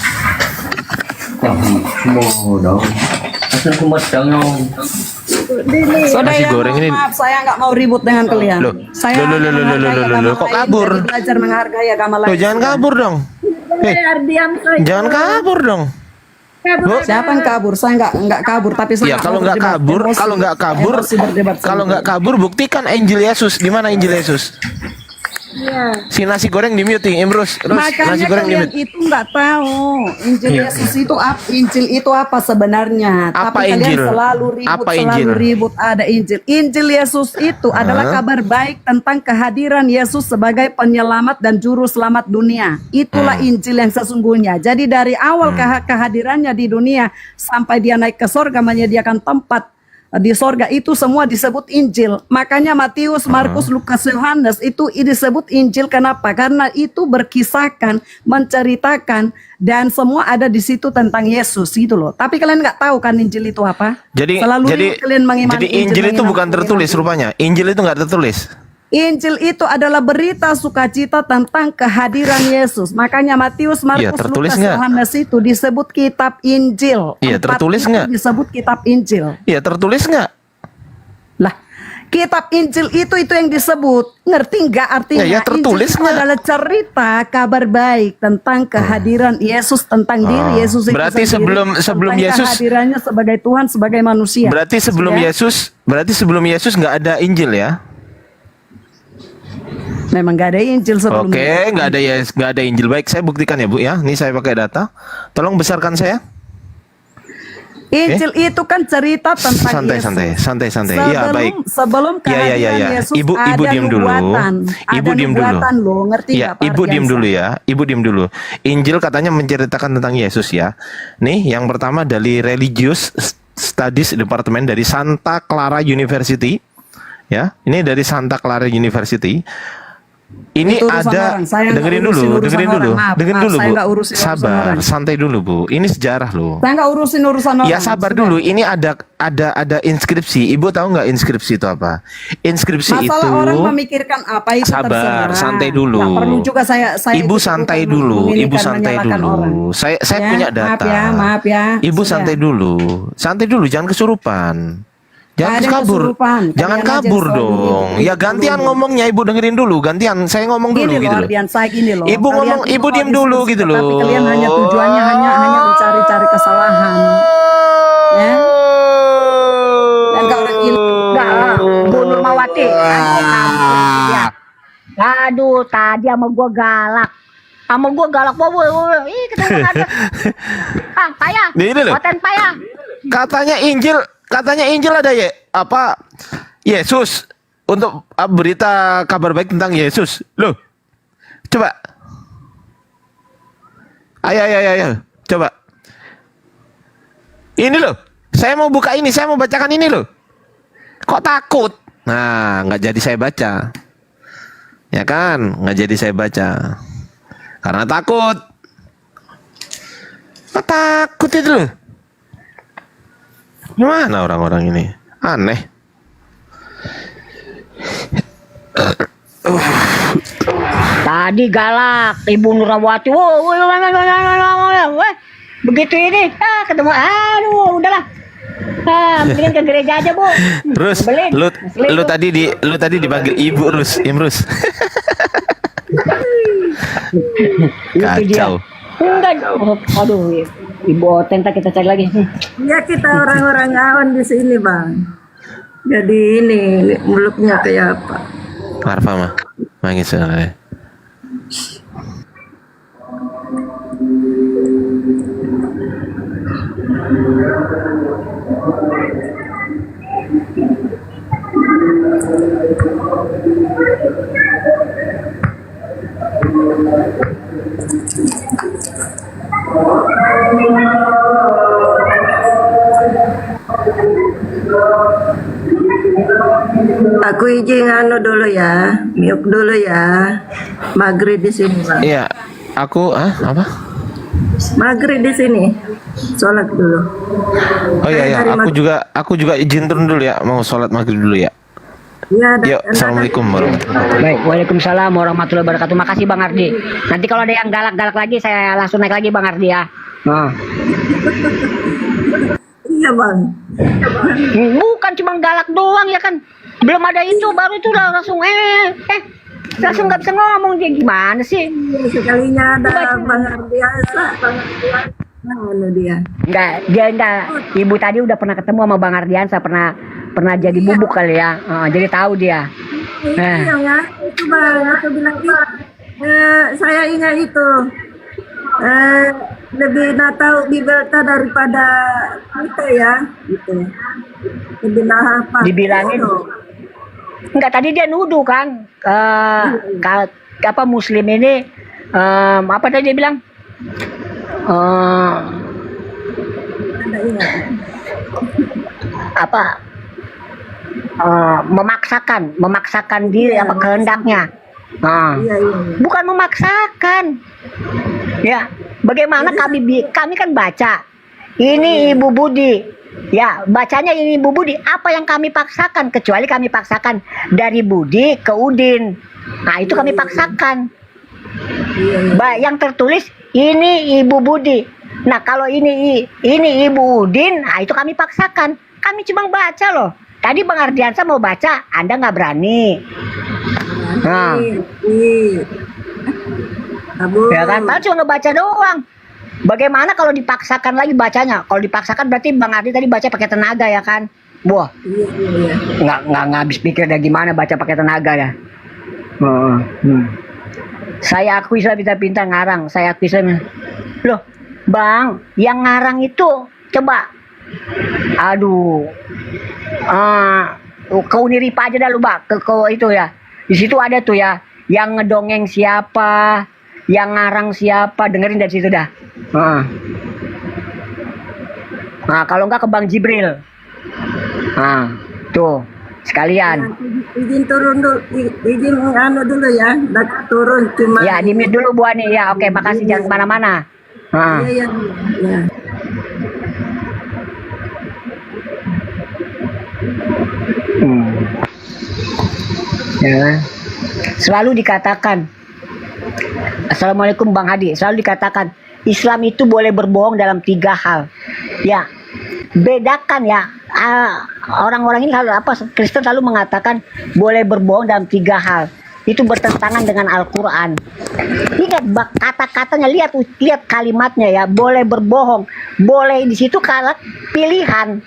Speaker 5: Saudara
Speaker 2: Nasi goreng ini-
Speaker 5: maaf, saya nggak mau ribut dengan kalian.
Speaker 2: Loh,
Speaker 5: Saya
Speaker 2: loh,
Speaker 5: hanya menghargai agama
Speaker 2: kok
Speaker 5: lain,
Speaker 2: kabur?
Speaker 5: jadi belajar menghargai agama lain.
Speaker 2: Loh, jangan kabur dong.
Speaker 4: Biar diam saja.
Speaker 2: Jangan kabur dong. Bu,
Speaker 5: Siapa yang kabur? Saya nggak kabur, tapi saya
Speaker 2: ya kalau
Speaker 5: mau
Speaker 2: nggak
Speaker 5: berdebat.
Speaker 2: kabur,
Speaker 5: Emosi-
Speaker 2: kalau nggak kabur,
Speaker 5: emosi berdebat sama
Speaker 2: kalau nggak
Speaker 5: kalian.
Speaker 2: kabur buktikan Injil Yesus. Di mana Injil Yesus? Si nasi goreng di mute, Imrus. Terus nasi
Speaker 5: Makanya
Speaker 2: goreng di
Speaker 5: kalian
Speaker 2: mute.
Speaker 5: itu nggak tahu Injil
Speaker 2: Iya.
Speaker 5: Yesus itu apa? Injil itu apa sebenarnya?
Speaker 2: Apa
Speaker 5: Tapi
Speaker 2: Injil?
Speaker 5: kalian selalu ribut,
Speaker 2: Apa
Speaker 5: selalu
Speaker 2: Injil?
Speaker 5: ribut. Ada Injil. Injil Yesus itu adalah kabar baik tentang kehadiran Yesus sebagai penyelamat dan juru selamat dunia. Itulah Injil yang sesungguhnya. Jadi dari awal kehadirannya di dunia sampai dia naik ke sorga menyediakan tempat di sorga itu semua disebut Injil. Makanya Matius, Markus, Lukas, Yohanes itu disebut Injil. Kenapa? Karena itu berkisahkan, menceritakan, dan semua ada di situ tentang Yesus gitu loh. Tapi kalian nggak tahu kan Injil itu apa?
Speaker 2: Jadi
Speaker 5: Selalu kalian mengimani
Speaker 2: jadi Injil itu bukan tertulis rupanya. Injil itu nggak tertulis.
Speaker 5: Injil itu adalah berita sukacita tentang kehadiran Yesus. Makanya Matius,
Speaker 2: Iya,
Speaker 5: Markus,
Speaker 2: tertulis
Speaker 5: Lukas,
Speaker 2: nggak?
Speaker 5: Yohanes itu disebut kitab Injil.
Speaker 2: Iya,
Speaker 5: Empat
Speaker 2: tertulis
Speaker 5: itu
Speaker 2: nggak?
Speaker 5: disebut kitab Injil.
Speaker 2: Ya tertulis nggak?
Speaker 5: Lah, kitab Injil itu yang disebut. Ngerti nggak artinya?
Speaker 2: Ya, tertulis
Speaker 5: Injil itu
Speaker 2: nggak?
Speaker 5: adalah cerita kabar baik tentang kehadiran Yesus, tentang diri Yesus itu
Speaker 2: Berarti
Speaker 5: sendiri,
Speaker 2: sebelum
Speaker 5: tentang
Speaker 2: Yesus-
Speaker 5: kehadirannya sebagai Tuhan, sebagai manusia.
Speaker 2: Berarti sebelum
Speaker 5: Ya.
Speaker 2: Yesus nggak ada Injil ya?
Speaker 5: Memang nggak ada Injil sebelum
Speaker 2: Oke, nggak ada ya, nggak ada Injil. Baik, saya buktikan ya Bu ya. Ini saya pakai data. Tolong besarkan saya.
Speaker 5: Injil itu kan cerita tentang Yesus.
Speaker 2: Santai. Iya, baik.
Speaker 5: Sebelum kehadiran
Speaker 2: Iya.
Speaker 5: Yesus
Speaker 2: Ibu
Speaker 5: ada
Speaker 2: diam dulu.
Speaker 5: nubuatan.
Speaker 2: Ibu
Speaker 5: Ada
Speaker 2: diam dulu.
Speaker 5: nubuatan loh, ngerti
Speaker 2: Ya,
Speaker 5: nggak, Pak
Speaker 2: Ibu diam
Speaker 5: Ardiansa?
Speaker 2: dulu ya. Ibu diam dulu. Injil katanya menceritakan tentang Yesus ya. Nih, yang pertama dari Religious Studies Department dari Santa Clara University. Ya, ini dari Santa Clara University. Ini
Speaker 5: Itu urusan
Speaker 2: ada,
Speaker 5: orang. Saya nggak
Speaker 2: dengerin
Speaker 5: urusin
Speaker 2: dulu,
Speaker 5: urusan
Speaker 2: dengerin
Speaker 5: orang.
Speaker 2: dulu,
Speaker 5: Maaf,
Speaker 2: dengerin
Speaker 5: maaf,
Speaker 2: dulu
Speaker 5: saya
Speaker 2: Bu.
Speaker 5: nggak urusin urusan
Speaker 2: Sabar,
Speaker 5: orang.
Speaker 2: santai dulu Bu. Ini sejarah loh.
Speaker 5: Saya nggak urusin urusan orang.
Speaker 2: Ya sabar
Speaker 5: Sudah.
Speaker 2: dulu. Ini ada inskripsi. Ibu tahu nggak inskripsi itu apa? Inskripsi
Speaker 5: Masalah
Speaker 2: itu.
Speaker 5: orang memikirkan apa itu
Speaker 2: Sabar,
Speaker 5: terserah.
Speaker 2: santai dulu.
Speaker 5: Nggak perlu juga saya
Speaker 2: Ibu
Speaker 5: ikut-ikutan
Speaker 2: santai dulu.
Speaker 5: ini
Speaker 2: Ibu
Speaker 5: kan
Speaker 2: santai
Speaker 5: menyalahkan
Speaker 2: dulu.
Speaker 5: orang.
Speaker 2: Saya
Speaker 5: Ya,
Speaker 2: punya data.
Speaker 5: maaf ya.
Speaker 2: Ibu
Speaker 5: Sudah.
Speaker 2: santai dulu. Santai dulu. Jangan kesurupan. Jangan
Speaker 5: Nggak ada
Speaker 2: kabur.
Speaker 5: kesurupan.
Speaker 2: Jangan
Speaker 5: Kalian aja
Speaker 2: kabur
Speaker 5: selalu
Speaker 2: dong.
Speaker 5: dulu.
Speaker 2: Ya gantian ngomongnya. Ibu dengerin dulu. Gantian. Saya ngomong dulu
Speaker 5: Gini
Speaker 2: gitu
Speaker 5: loh,
Speaker 2: loh.
Speaker 5: Ardian, saya gini loh.
Speaker 2: Ibu
Speaker 5: Kalian
Speaker 2: ngomong,
Speaker 5: itu
Speaker 2: ibu
Speaker 5: mau
Speaker 2: diam dulu
Speaker 5: diskusi,
Speaker 2: gitu loh.
Speaker 5: Tapi kalian hanya tujuannya hanya mencari-cari kesalahan. Ya. Dan kalau orang ini
Speaker 3: Enggak lah, Bu Nurmawati. Ya. Aduh, tadi sama gua galak. Sama gua galak bawa. Ih, ketemu ada. Ah, payah.
Speaker 2: Ini loh.
Speaker 3: Konten payah.
Speaker 2: Katanya Injil ada ya apa Yesus untuk berita kabar baik tentang Yesus. Loh. Coba. Ayo. Coba. Ini loh. Saya mau buka ini, saya mau bacakan ini loh. Kok takut? Nah, nggak jadi saya baca. Ya kan? Nggak jadi saya baca. Karena takut. Kok takut itu loh? Gimana orang-orang ini? Aneh.
Speaker 3: Tadi galak, Ibu Nurmawati. Begitu ini, ketemu. Aduh, udahlah. Mendingan ke gereja aja, Bu.
Speaker 2: Terus
Speaker 3: Nyebelin. Ngeselin
Speaker 2: lu tadi dipanggil Ibu Imrus.
Speaker 3: Itu dia.
Speaker 2: Kacau.
Speaker 3: Enggak. Aduh, Ibu Oten, ntar kita cari lagi.
Speaker 4: Ya kita orang-orang awam di sini bang. Jadi ini mulutnya kayak apa?
Speaker 2: Marfa mah. Mangis sebenarnya.
Speaker 4: Aku izin dulu ya, miuk dulu ya. Maghrib di sini bang.
Speaker 2: Iya, aku apa?
Speaker 4: Maghrib di sini. Sholat dulu.
Speaker 2: Oh iya, aku juga izin turun dulu ya, mau sholat maghrib dulu ya.
Speaker 4: Ya,
Speaker 2: Yuk, assalamualaikum warahmatullahi wabarakatuh.
Speaker 3: Baik, waalaikumsalam warahmatullahi wabarakatuh. Makasih Bang Ardi. Nanti kalau ada yang galak-galak lagi, saya langsung naik lagi Bang Ardi ya. Nah.
Speaker 4: Iya bang.
Speaker 3: Bukan cuma galak doang ya kan. Belum ada itu, baru itu udah langsung langsung nggak bisa ngomong dia gimana sih?
Speaker 4: Sekalinya ada bang Ardiansa. Mana dia?
Speaker 3: Enggak. Ibu tadi udah pernah ketemu sama Bang Ardiansa, pernah jadi bubuk kali ya. Jadi tahu dia.
Speaker 4: Iya ya, itu bang. Aku bilang saya ingat itu. Lebih tahu Bibelta daripada kita ya, gitu. Lebih apa?
Speaker 3: Dibilangin. Enggak, tadi dia nuduh kan apa Muslim ini apa tadi dia bilang apa memaksakan diri apa kehendaknya.
Speaker 4: Iya.
Speaker 3: Bukan memaksakan. Ya, bagaimana kami kan baca. Ini Ibu Budi. Ya, bacanya ini Ibu Budi. Apa yang kami paksakan? Kecuali kami paksakan dari Budi ke Udin. Nah, itu kami paksakan. Yang tertulis ini Ibu Budi. Nah, kalau ini Ibu Udin, nah itu kami paksakan. Kami cuma baca loh. Tadi Bang Ardiansa mau baca, Anda nggak berani. Nah. Ya kan, padahal cuma ngebaca doang. Bagaimana kalau dipaksakan lagi bacanya? Kalau dipaksakan berarti Bang Ardi tadi baca pakai tenaga ya kan? Wah, nggak habis pikir dari gimana baca pakai tenaga ya. Oh, Saya akui saya pintar-pintar ngarang. Saya akui saya. Loh, Bang, yang ngarang itu coba. Aduh. Ke Uniripa aja dah lu, Bang. Ke itu ya. Di situ ada tuh ya, yang ngedongeng siapa, yang ngarang siapa, dengerin dari situ dah. Nah, kalau enggak ke Bang Jibril. Nah, tuh sekalian.
Speaker 4: Izin turun dulu, izin anu dulu ya, turun cuma.
Speaker 3: Ya, di mute dulu Bu Ani. Ya, oke, makasih, jangan kemana-mana.
Speaker 4: Iya, ya.
Speaker 3: Ya. Selalu dikatakan, Assalamualaikum Bang Hadi, selalu dikatakan Islam itu boleh berbohong dalam 3 hal. Ya, bedakan ya. Orang-orang ini selalu Kristen selalu mengatakan boleh berbohong dalam 3 hal. Itu bertentangan dengan Al-Quran. Ingat kata-katanya, lihat kalimatnya ya. Boleh berbohong, boleh di situ kalau pilihan.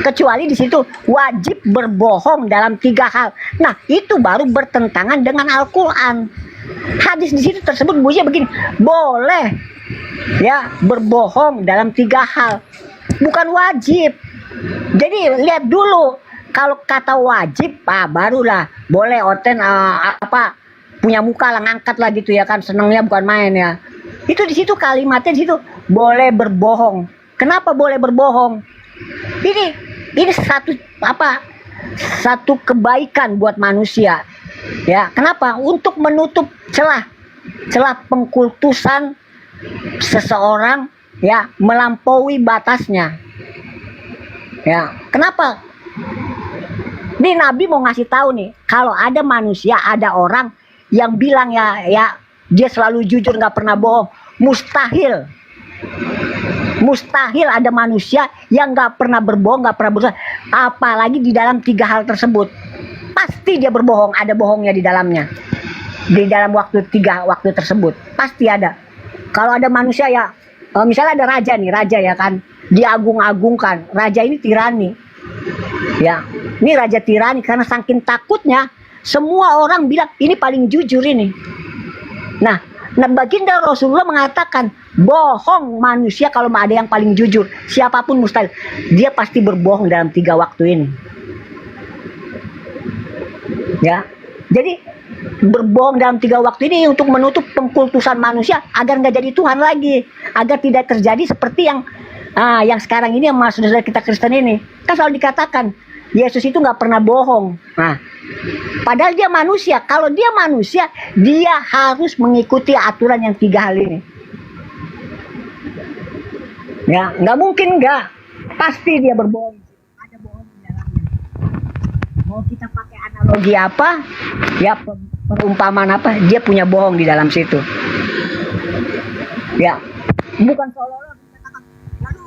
Speaker 3: Kecuali di situ wajib berbohong dalam 3 hal. Nah, itu baru bertentangan dengan Al-Quran. Hadis di situ tersebut bunyinya begini, boleh ya berbohong dalam 3 hal, bukan wajib. Jadi lihat dulu, kalau kata wajib, barulah boleh oten punya muka lah, ngangkat lah gitu ya kan, senengnya bukan main ya. Itu di situ kalimatnya di situ boleh berbohong. Kenapa boleh berbohong? Ini satu kebaikan buat manusia. Ya, kenapa? Untuk menutup celah pengkultusan seseorang ya melampaui batasnya. Ya, kenapa? Nih Nabi mau ngasih tahu nih, kalau ada manusia, ada orang yang bilang ya dia selalu jujur, nggak pernah bohong, mustahil ada manusia yang nggak pernah berbohong, nggak pernah bersalah, apalagi di dalam 3 hal tersebut. Pasti dia berbohong, ada bohongnya di dalamnya. Di dalam 3 waktu tersebut pasti ada. Kalau ada manusia ya, misalnya ada raja ya kan, diagung-agungkan, raja ini tirani. Ya, ini raja tirani karena saking takutnya semua orang bilang ini paling jujur ini. Nah, baginda Rasulullah mengatakan bohong manusia kalau ada yang paling jujur, siapapun mustahil. Dia pasti berbohong dalam 3 waktu ini. Ya, jadi berbohong dalam 3 waktu ini untuk menutup pengkultusan manusia agar nggak jadi Tuhan lagi, agar tidak terjadi seperti yang sekarang ini yang saudara kita Kristen ini. Kan selalu dikatakan Yesus itu nggak pernah bohong. Nah, padahal dia manusia. Kalau dia manusia, dia harus mengikuti aturan yang 3 hal ini. Ya, nggak mungkin nggak. Pasti dia berbohong. Ada bohong di dalamnya. Mau kita pakai analogi apa? Ya, perumpamaan apa? Dia punya bohong di dalam situ. Ya, bukan seolah-olah dikatakan, lalu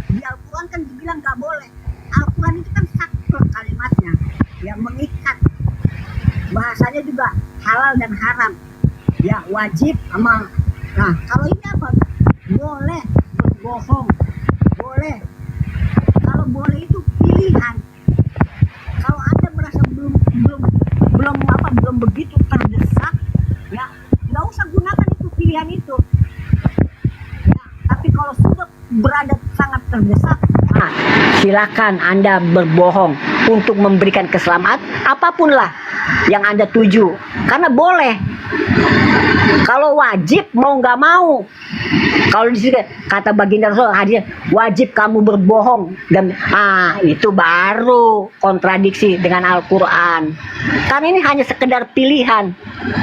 Speaker 3: di Al-Quran kan dibilang nggak boleh. Al-Quran itu kan saklek kalimatnya, yang mengikat. Bahasanya juga halal dan haram. Ya, wajib sama. Nah, kalau ini apa? Boleh berbohong. Boleh. Kalau boleh itu pilihan. Kalau Anda merasa belum begitu terdesak, ya nggak usah gunakan itu pilihan itu. Ya, tapi kalau sudah berada sangat terdesak, silakan Anda berbohong untuk memberikan keselamatan, apapun lah yang Anda tuju, karena boleh. Kalau wajib mau nggak mau, kalau di sini kata baginda Rasul hadisnya wajib kamu berbohong, dan itu baru kontradiksi dengan Al-Quran. Karena ini hanya sekedar pilihan.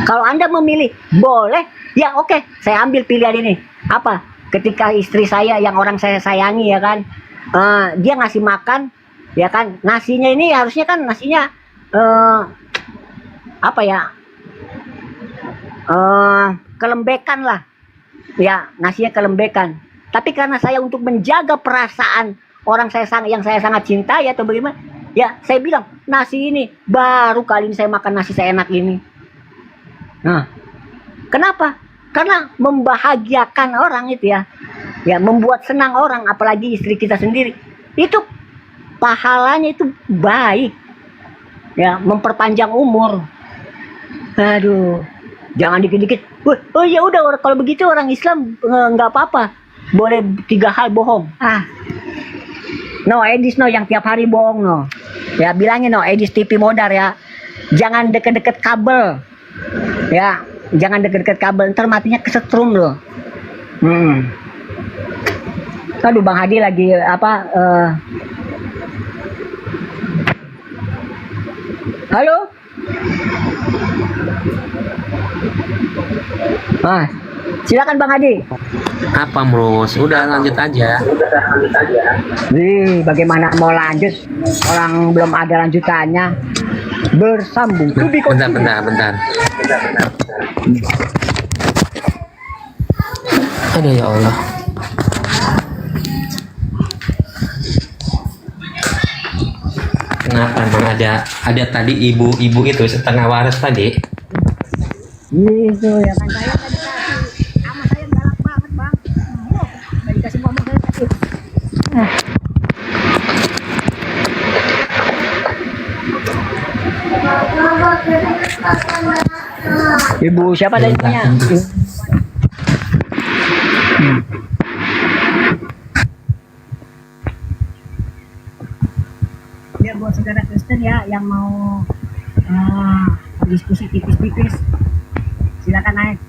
Speaker 3: Kalau Anda memilih boleh, ya oke, saya ambil pilihan ini. Apa? Ketika istri saya yang orang saya sayangi ya kan, dia ngasih makan, ya kan, nasinya ini harusnya kan nasinya kelembekan lah, ya nasinya kelembekan. Tapi karena saya untuk menjaga perasaan orang yang saya sangat cintai atau bagaimana, ya saya bilang nasi ini baru kali ini saya makan nasi seenak ini. Nah, kenapa? Karena membahagiakan orang itu ya, membuat senang orang, apalagi istri kita sendiri, itu pahalanya itu baik, ya memperpanjang umur. Aduh, jangan dikit-dikit. Oh ya udah kalau begitu orang Islam nggak apa-apa. Boleh 3 hal bohong. No Edis no yang tiap hari bohong no. Ya bilangin no Edis TV modar ya. Jangan deket-deket kabel. Ya, jangan deket-deket kabel ntar matinya kesetrum loh. Aduh Bang Hadi lagi halo? Silakan Bang Hadi.
Speaker 6: Apa Bros? Udah lanjut aja.
Speaker 3: Bagaimana mau lanjut? Orang belum ada lanjutannya. Bersambung.
Speaker 6: Bentar. Aduh ya Allah. Kenapa Bang ada tadi ibu-ibu itu setengah waras tadi?
Speaker 3: Gitu ya kan saya tadi kasih sama saya galak banget Bang. Nggak dikasih ngomong saya kasih. Ibu siapa tadi punya? Ya buat saudara Kristen ya yang mau diskusi tipis-tipis silakan naik.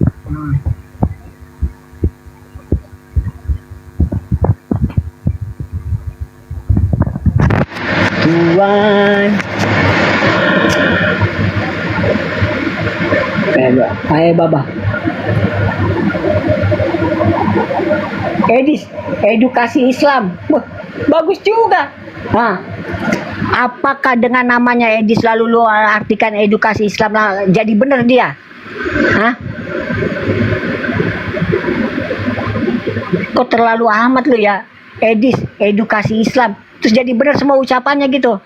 Speaker 3: Tuan. Hai Baba. Edis, edukasi Islam. Wah, bagus juga. Apakah dengan namanya Edis lalu lu artikan edukasi Islam jadi benar dia? Kok terlalu amat lu ya? Edis, edukasi Islam. Terus jadi benar semua ucapannya gitu.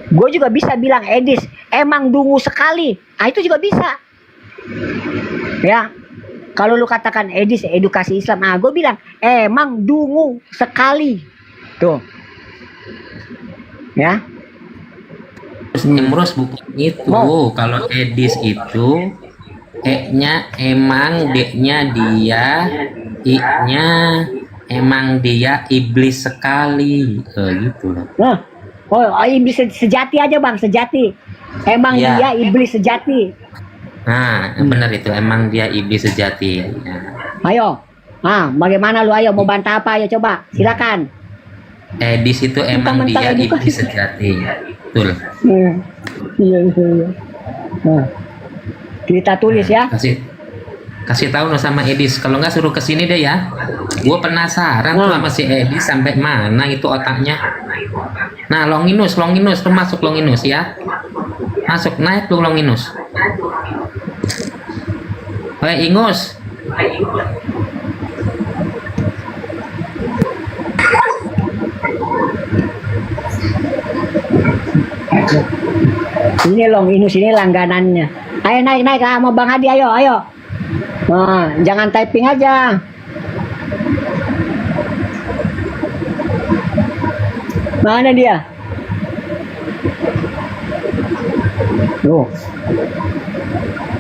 Speaker 3: Gue juga bisa bilang Edis emang dungu sekali. Itu juga bisa. Ya. Kalau lu katakan Edis edukasi Islam, gue bilang emang dungu sekali. Tuh. Ya.
Speaker 6: Emros bukan itu. Kalau Edis itu E-nya emang, D-nya dia, I-nya emang dia iblis sekali. Gitu loh.
Speaker 3: Iblis sejati aja Bang, sejati. Emang
Speaker 6: ya.
Speaker 3: Dia iblis sejati.
Speaker 6: Benar itu, emang dia iblis sejati. Ya.
Speaker 3: Ayo. Bagaimana lu ayo mau bantah apa? Ayo coba, silakan.
Speaker 6: Edis itu emang dia iblis sejati. Betul.
Speaker 3: Iya. Kita tulis ya.
Speaker 6: Kasih tahu sama Edis. Kalau nggak suruh kesini deh ya. Gue penasaran tuh sama si Edis sampai mana itu otaknya. Nah, Longinus, lu masuk Longinus ya. Masuk, naik lu Longinus. Ingus.
Speaker 3: Ini Longinus ini langganannya. Ayo naik sama Bang Hadi, ayo. Jangan typing aja. Mana dia?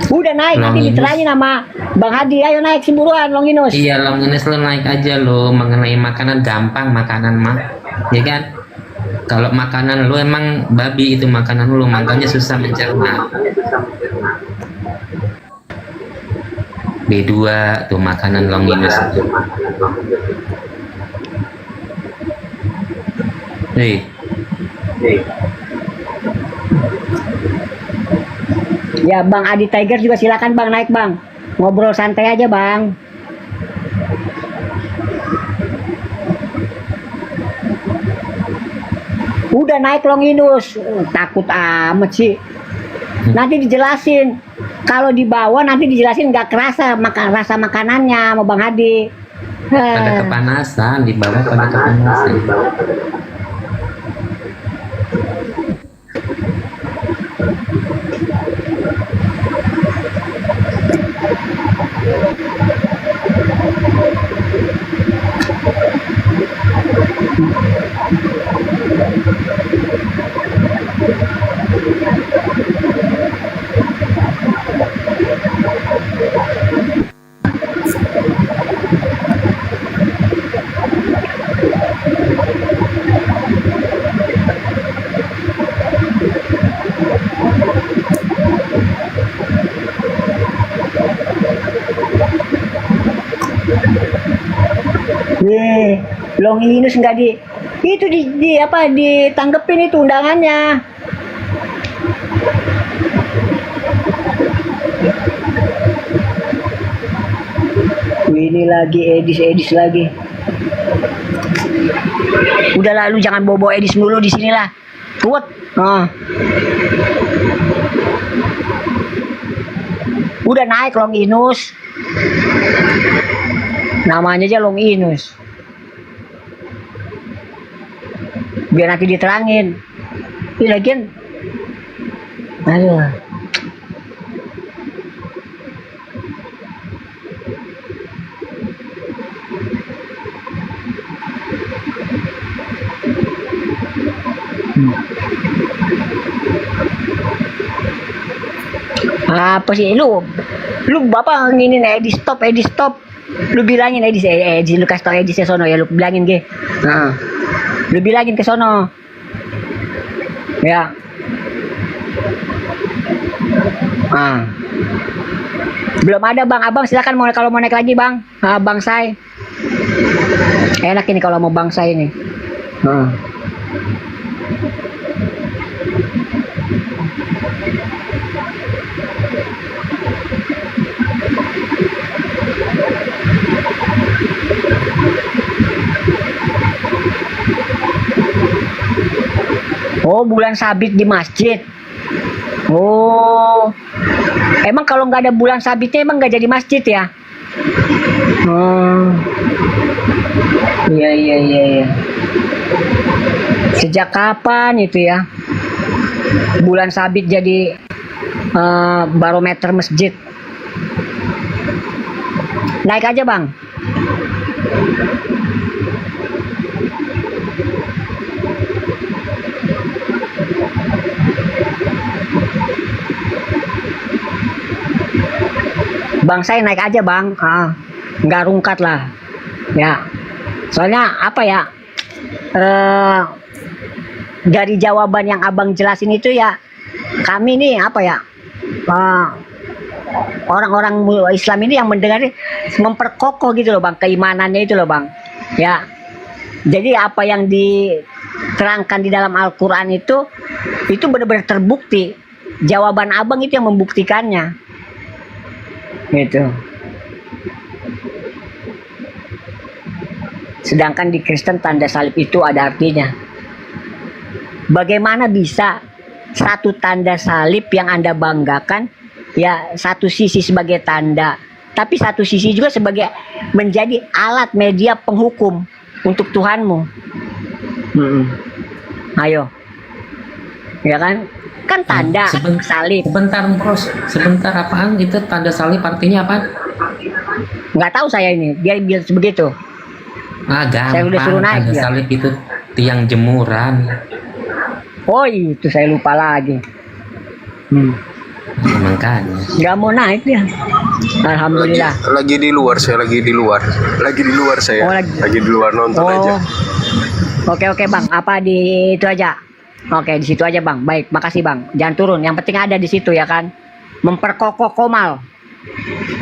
Speaker 3: Udah naik, nanti diterangin sama Bang Hadi. Ayo naik buruan Longinus.
Speaker 6: Iya Longinus, lu naik aja lo. Mengenai makanan gampang, makanan mah, ya kan? Kalau makanan lu emang babi itu makanan lu, makanya susah mencerna. B2 tuh makanan Longinus.
Speaker 3: Ya Bang Adi Tiger juga silakan Bang, naik Bang. Ngobrol santai aja Bang. Udah naik Longinus. Takut amat sih. Nanti dijelasin. Kalau di bawah nanti dijelasin nggak kerasa rasa makanannya sama Bang Hadi.
Speaker 6: Pada kepanasan, di bawah pada kepanasan.
Speaker 3: Longinus nggak itu di apa ditanggepin itu undangannya. Ini lagi Edis lagi. Udah lalu jangan bobo Edis dulu di sinilah. Kuat. Udah naik Longinus. Namanya aja Longinus. Biar nanti diterangin. Ini lagian. Aduh. Apa sih lu bapak nginin Edi stop lu bilangin Edi lu kasih tau Edi sono ya, lu bilangin ge. Lu bilangin ke sono ya. Belum ada bang, abang silakan kalau mau naik lagi bang. Bang Say enak ini kalau mau bang Say ini. Oh, bulan sabit di masjid. Oh, emang kalau nggak ada bulan sabitnya emang nggak jadi masjid ya? Iya. Sejak kapan itu ya? Bulan sabit jadi barometer masjid. Naik aja bang. Bang saya naik aja bang, nggak rungkat lah, ya. Soalnya apa ya, dari jawaban yang abang jelasin itu ya, kami nih apa ya, orang-orang Islam ini yang mendengar memperkokoh gitu loh bang, keimanannya itu loh bang, ya. Jadi apa yang diterangkan di dalam Al-Quran itu benar-benar terbukti. Jawaban abang itu yang membuktikannya. Gitu. Sedangkan di Kristen tanda salib itu ada artinya. Bagaimana bisa satu tanda salib yang Anda banggakan ya satu sisi sebagai tanda, tapi satu sisi juga sebagai menjadi alat media penghukum untuk Tuhanmu. Ayo. Ya kan? Kan tanda salib.
Speaker 6: Sebentar apaan itu tanda salib artinya apa?
Speaker 3: Nggak tahu saya ini, dia bilang begitu.
Speaker 6: Gampang.
Speaker 3: Saya udah suruh naik
Speaker 6: tanda
Speaker 3: ya.
Speaker 6: Salib itu tiang jemuran.
Speaker 3: Oh itu saya lupa lagi.
Speaker 6: Makanya.
Speaker 3: Nggak mau naik dia. Alhamdulillah.
Speaker 1: Lagi di luar saya. Lagi di luar saya.
Speaker 3: Oh,
Speaker 1: lagi di luar nonton aja.
Speaker 3: Oke bang, apa di itu aja? Oke, di situ aja bang. Baik, makasih bang. Jangan turun. Yang penting ada di situ ya kan. Memperkokoh Komal.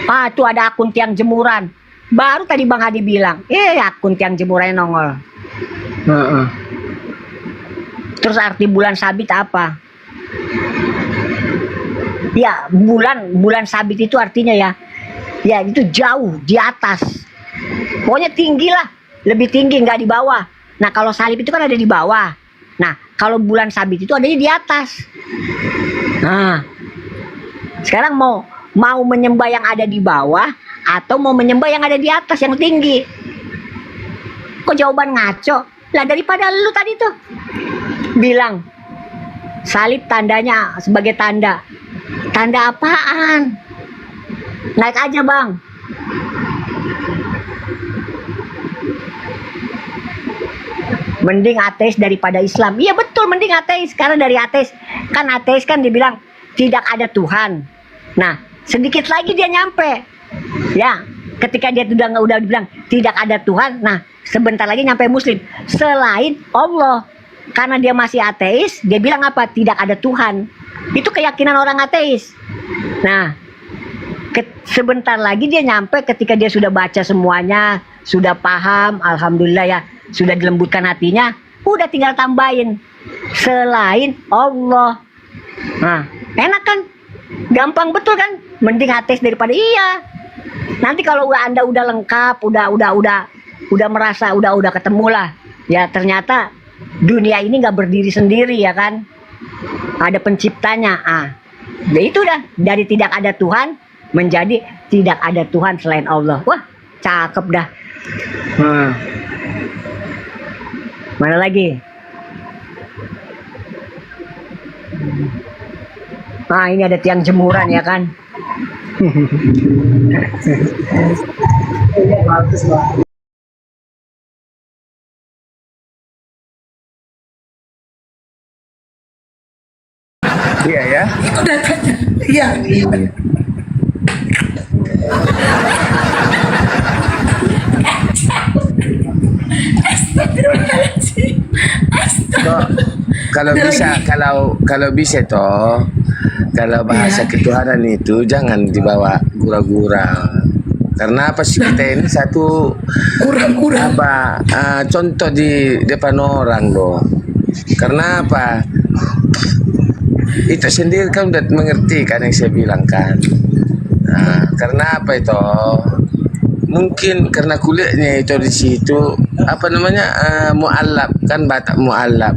Speaker 3: Itu ada akun tiang jemuran. Baru tadi bang Hadi bilang, akun tiang jemurannya nongol. Terus arti bulan sabit apa? Ya, bulan sabit itu artinya ya itu jauh di atas. Pokoknya tinggi lah, lebih tinggi nggak di bawah. Nah kalau salib itu kan ada di bawah. Nah kalau bulan sabit itu adanya di atas. Nah sekarang mau menyembah yang ada di bawah atau mau menyembah yang ada di atas yang tinggi? Kok jawaban ngaco lah, daripada lu tadi tuh bilang salib tandanya sebagai tanda apaan? Naik aja bang. Mending ateis daripada Islam. Iya betul, mending ateis. Karena dari ateis kan dibilang tidak ada Tuhan. Nah sedikit lagi dia nyampe. Ya ketika dia udah dibilang tidak ada Tuhan. Nah sebentar lagi nyampe Muslim selain Allah. Karena dia masih ateis, dia bilang apa? Tidak ada Tuhan. Itu keyakinan orang ateis. Nah sebentar lagi dia nyampe ketika dia sudah baca semuanya, sudah paham, alhamdulillah ya. sudah dilembutkan hatinya, udah tinggal tambahin selain Allah. Nah, enak kan? Gampang betul kan? Mending ateis daripada iya. Nanti kalau Anda udah lengkap, udah merasa udah ketemu lah. Ya ternyata dunia ini nggak berdiri sendiri ya kan? Ada penciptanya. Ya itu dah, dari tidak ada Tuhan menjadi tidak ada Tuhan selain Allah. Wah, cakep dah. Mana lagi? Nah, ini ada tiang jemuran ya kan?
Speaker 7: Iya ya.
Speaker 8: Itu datanya. Iya. Astagfirullahaladzim.
Speaker 7: Kalau bisa, kalau bisa toh, kalau bahasa ketuhanan itu jangan dibawa gura-gura. Karena apa sih kita ini satu
Speaker 8: Kurang-kurang.
Speaker 7: contoh di depan orang loh. Karena apa? Itu sendiri kan udah mengerti kan yang saya bilang kan. Nah, karena apa itu? Mungkin karena kulitnya itu di situ apa namanya mu'allab kan, Batak mu'allab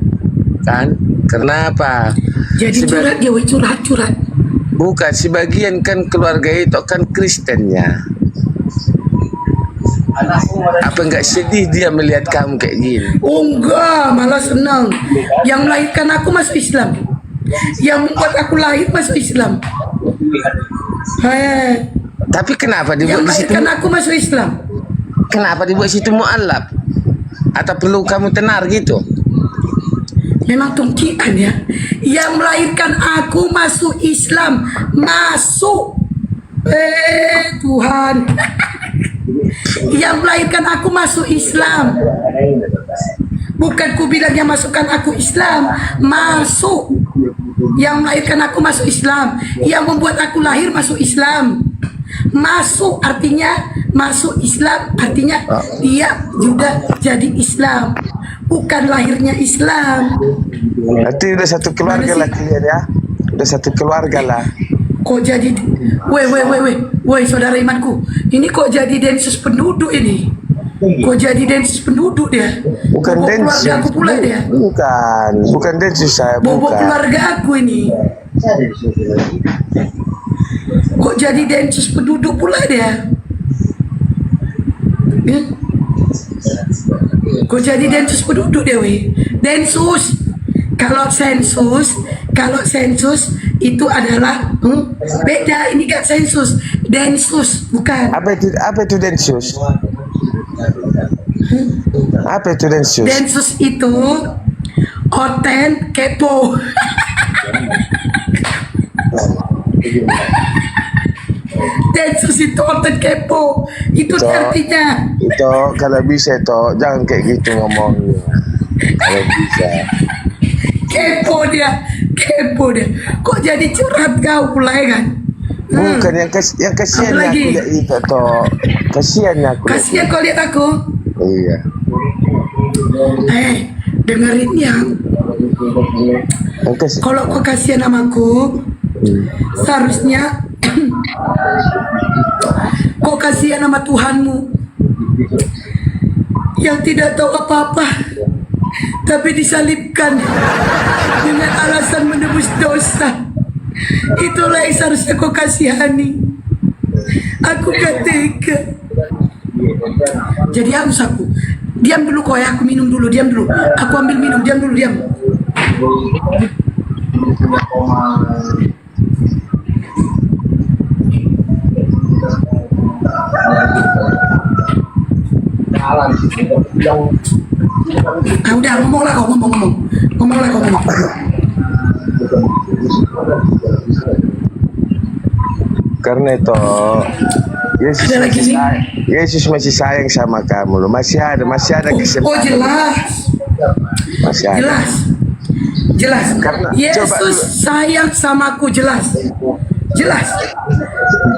Speaker 7: kan. Karena apa?
Speaker 8: Jadi curhat dia, curhat.
Speaker 7: Bukan, sebagian kan keluarga itu kan Kristennya. Apa enggak sedih dia melihat kamu kayak gini?
Speaker 8: Oh enggak, malah senang. Yang melahirkan aku masuk Islam. Yang membuat aku lahir masuk Islam.
Speaker 7: Tapi kenapa
Speaker 8: Yang
Speaker 7: dibuat di situ?
Speaker 8: melahirkan aku masuk Islam.
Speaker 7: Kenapa dibuat situ mu'allab? Atau perlu kamu tenar gitu?
Speaker 8: Memang tungkian ya. Yang melahirkan aku masuk Islam. Masuk. Tuhan. Yang melahirkan aku masuk Islam. Bukan ku bilang yang masukkan aku Islam. Masuk. Yang melahirkan aku masuk Islam. Yang membuat aku lahir masuk Islam. Masuk artinya masuk Islam artinya dia juga jadi Islam. Bukan lahirnya Islam.
Speaker 7: Nanti udah satu keluarga lah kalian ya. Udah satu keluarga lah.
Speaker 8: Kok jadi woi saudara imanku, ini kok jadi densus penduduk ini? Kok jadi densus penduduk dia?
Speaker 7: Bukan
Speaker 8: Bobo
Speaker 7: densus.
Speaker 8: keluarga aku pula dia.
Speaker 7: Bukan densus saya,
Speaker 8: Bobo
Speaker 7: bukan.
Speaker 8: keluarga aku ini. Kok jadi densus penduduk pula dia? Kok jadi densus penduduk dia, weh? Densus. Kalau sensus itu adalah beda. Ini gak sensus, densus bukan.
Speaker 7: Apa itu densus? Apa itu densus?
Speaker 8: Densus itu oten kepo. Densus itu oten kepo. Itu artinya.
Speaker 7: Itu kalau bisa itu jangan kayak gitu ngomongnya. Kalau bisa.
Speaker 8: Kepo dia. Kok jadi curhat kau pula ya kan?
Speaker 7: Bukan yang kasihan
Speaker 8: Apa lagi?
Speaker 7: aku lihat itu toh. Kasihannya aku.
Speaker 8: Kasihan kau lihat aku.
Speaker 7: Iya.
Speaker 8: Dengerin ya. Kalau kau kasihan sama aku, seharusnya kau kasihan sama Tuhanmu yang tidak tahu apa-apa, tapi disalibkan dengan alasan menebus dosa. Itulah yang seharusnya kau kasihani. Aku gak tega. Jadi harus aku diam dulu kau ya, aku minum dulu, diam dulu. Aku ambil minum, diam dulu, diam. Udah ngomonglah kau, ngomonglah kau.
Speaker 7: Karena itu Yesus masih sayang sama kamu loh. Masih ada kesempatan.
Speaker 8: Oh jelas.
Speaker 7: Masih ada.
Speaker 8: Jelas.
Speaker 7: Karena
Speaker 8: Yesus sayang sama aku, jelas.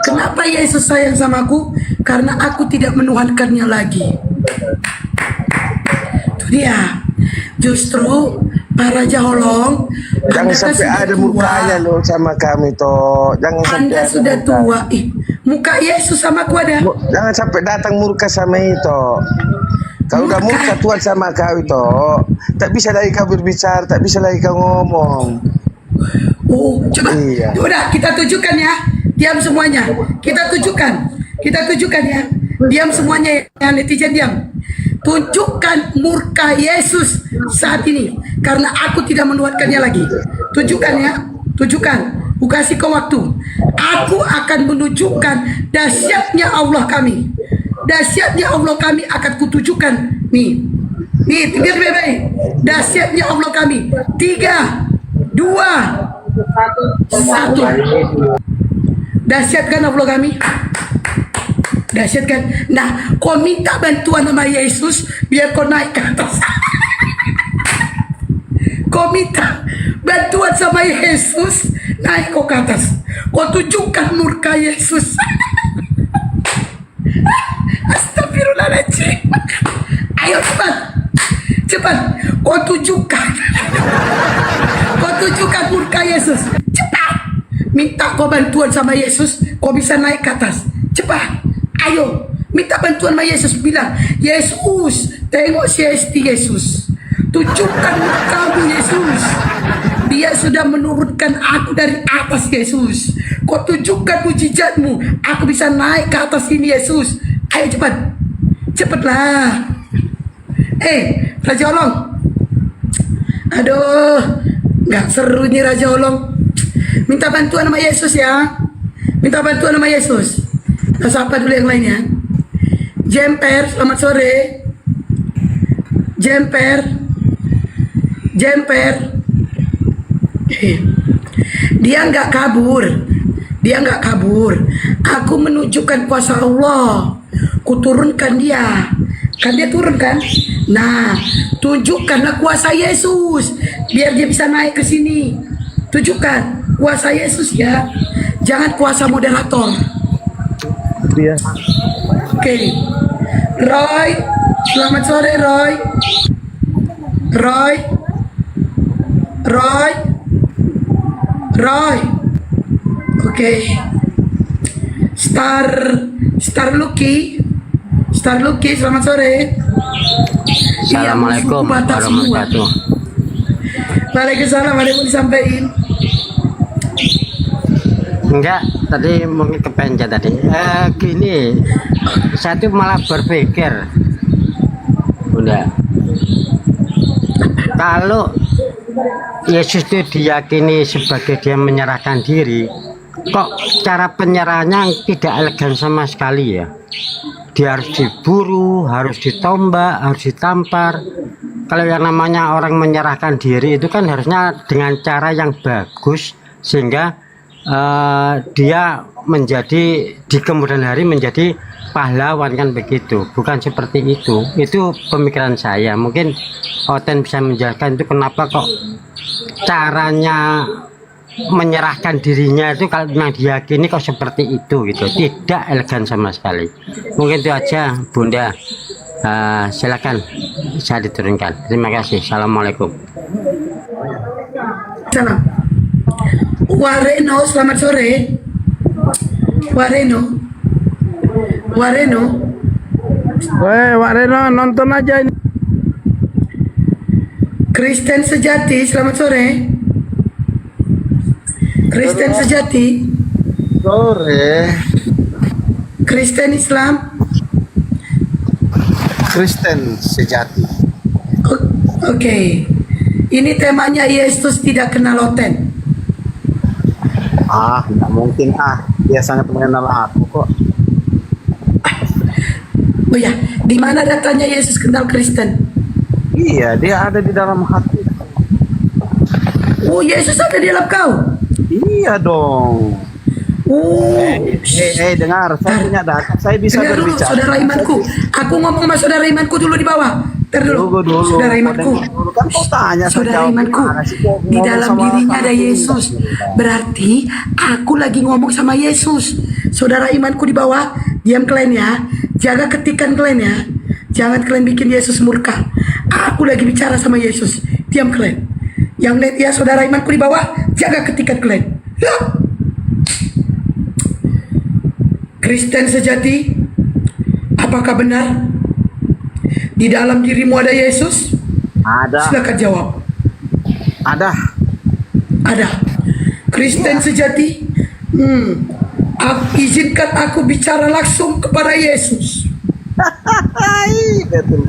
Speaker 8: Kenapa Yesus sayang sama aku? Karena aku tidak menuhankannya lagi. dia. Justru para Raja Holong,
Speaker 7: Jangan
Speaker 8: Anda kan
Speaker 7: sampai
Speaker 8: sudah
Speaker 7: ada
Speaker 8: tua.
Speaker 7: mukanya loh sama kami toh. Jangan sampai
Speaker 8: Anda
Speaker 7: ada
Speaker 8: sudah
Speaker 7: muka.
Speaker 8: tua. Muka Yesus sama aku ada.
Speaker 7: Jangan sampai datang murka sama itu. Kau udah
Speaker 8: Murka.
Speaker 7: murka Tuhan sama kau itu. Tak bisa lagi kau berbicara, tak bisa lagi kau ngomong.
Speaker 8: Oh, coba.
Speaker 7: Iya.
Speaker 8: Udah, kita tunjukkan ya. Diam semuanya. Kita tunjukkan ya. Diam semuanya ya, netizen diam. Tunjukkan murka Yesus saat ini. Karena aku tidak menuatkannya lagi. Tunjukkan ya. Tunjukkan. Ku kasih kau waktu. Aku akan menunjukkan dahsyatnya Allah kami. Dahsyatnya Allah kami akan kutunjukkan. Nih. Nih, biar baik. Dahsyatnya Allah kami. 3, 2, 1. Dahsyat kan Allah kami? Dahsyat kan? Nah, kau minta bantuan sama Yesus biar kau naik ke atas. Kau minta bantuan sama Yesus naik kau ke atas. Kau tunjukkan murka Yesus. Astagfirullahaladzim. Ayo cepat. Cepat. Kau tunjukkan. Kau tunjukkan murka Yesus. Cepat. Minta kau bantuan sama Yesus. Kau bisa naik ke atas. Cepat. Ayo. Minta bantuan sama Yesus. Bilang, Yesus, tengok CST Yesus. Tunjukkan murkamu Yesus. Dia sudah menurunkan aku dari atas Yesus. Kau tunjukkan mujizatmu. Aku bisa naik ke atas ini Yesus. Ayo cepat. Cepatlah. Raja Holong. Aduh, nggak seru nih Raja Holong. Minta bantuan sama Yesus ya. Minta bantuan sama Yesus. Kita sapa dulu yang lainnya. Jemper, selamat sore. Jemper. Dia nggak kabur. Aku menunjukkan kuasa Allah. Kuturunkan dia. Kan dia turun kan? Nah, tunjukkanlah kuasa Yesus biar dia bisa naik ke sini. Tunjukkan kuasa Yesus ya. Jangan kuasa moderator.
Speaker 7: Dia.
Speaker 8: Oke. Roy, selamat sore Roy. Roy. Oke. Star Lucky, selamat sore.
Speaker 9: Assalamualaikum warahmatullahi.
Speaker 8: Waalaikumsalam, ada yang mau disampaikan?
Speaker 9: Enggak, tadi mungkin kepencet tadi. Gini, saya tuh malah berpikir, Bunda, kalau Yesus itu diyakini sebagai dia menyerahkan diri, kok cara penyerahannya tidak elegan sama sekali ya? Dia harus diburu, harus ditombak, harus ditampar. Kalau yang namanya orang menyerahkan diri itu kan harusnya dengan cara yang bagus sehingga dia menjadi di kemudian hari menjadi pahlawan, kan begitu. Bukan seperti itu pemikiran saya. Mungkin Oten bisa menjelaskan itu kenapa kok caranya menyerahkan dirinya itu kalau memang diyakini kok seperti itu gitu, tidak elegan sama sekali. Mungkin itu aja Bunda. Silakan saya diturunkan. Terima kasih. Assalamualaikum.
Speaker 8: Salam. Wareno, selamat sore. Wareno.
Speaker 7: Wareno nonton aja ini.
Speaker 8: Kristen sejati, selamat sore. Kristen sejati,
Speaker 7: Sore.
Speaker 8: Kristen Islam.
Speaker 7: Kristen sejati.
Speaker 8: Oke. Ini temanya Yesus tidak kenal Oten.
Speaker 7: Nggak mungkin Dia sangat mengenal aku kok.
Speaker 8: Oh ya, di mana datanya Yesus kenal Kristen?
Speaker 7: Iya, dia ada di dalam hati.
Speaker 8: Oh, Yesus ada di dalam kau.
Speaker 7: Iya dong. Dengar, saya punya data, saya bisa
Speaker 8: Dengar dulu,
Speaker 7: berbicara.
Speaker 8: saudara imanku. Aku ngomong sama saudara imanku dulu di bawah.
Speaker 7: Tunggu dulu.
Speaker 8: Saudara imanku.
Speaker 7: Kan kau tanya, saya
Speaker 8: Saudara
Speaker 7: jawab
Speaker 8: imanku,
Speaker 7: gimana sih? Kau
Speaker 8: di
Speaker 7: ngomong
Speaker 8: dalam
Speaker 7: sama
Speaker 8: dirinya ada
Speaker 7: aku.
Speaker 8: Yesus. Berarti aku lagi ngomong sama Yesus. Saudara imanku di bawah, diam kalian ya. Jaga ketikan kalian ya. Jangan kalian bikin Yesus murka. Aku lagi bicara sama Yesus. Diam kalian. Yang lihat ya saudara imanku di bawah, jaga ketikan kalian. Ya. Kristen sejati, apakah benar di dalam dirimu ada Yesus?
Speaker 9: Ada.
Speaker 8: Silakan jawab.
Speaker 9: Ada.
Speaker 8: Ada. Kristen sejati, izinkan aku bicara langsung kepada Yesus.
Speaker 9: Betul.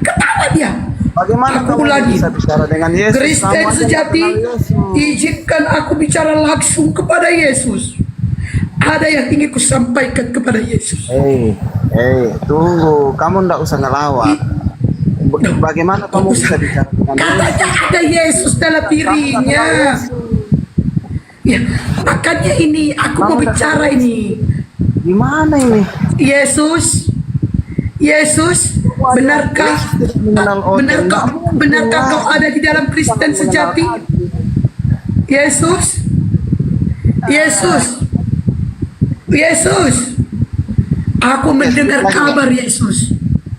Speaker 8: Ketawa dia.
Speaker 9: Bagaimana
Speaker 8: Aku
Speaker 9: kamu
Speaker 8: ulangi.
Speaker 9: bisa bicara dengan Yesus?
Speaker 8: Kristen
Speaker 9: Kamu aja
Speaker 8: sejati,
Speaker 9: nggak kenal Yesus.
Speaker 8: izinkan aku bicara langsung kepada Yesus. Ada yang ingin kusampaikan kepada Yesus.
Speaker 9: Tunggu, kamu nggak usah ngelawak. Bagaimana kamu bisa bicara dengan Yesus?
Speaker 8: Katanya ada Yesus dalam dirinya. Ya, makanya ini aku mau bicara ini.
Speaker 9: Gimana ini?
Speaker 8: Yesus, benarkah kau ada di dalam Kristen sejati? Yesus, aku mendengar kabar Yesus.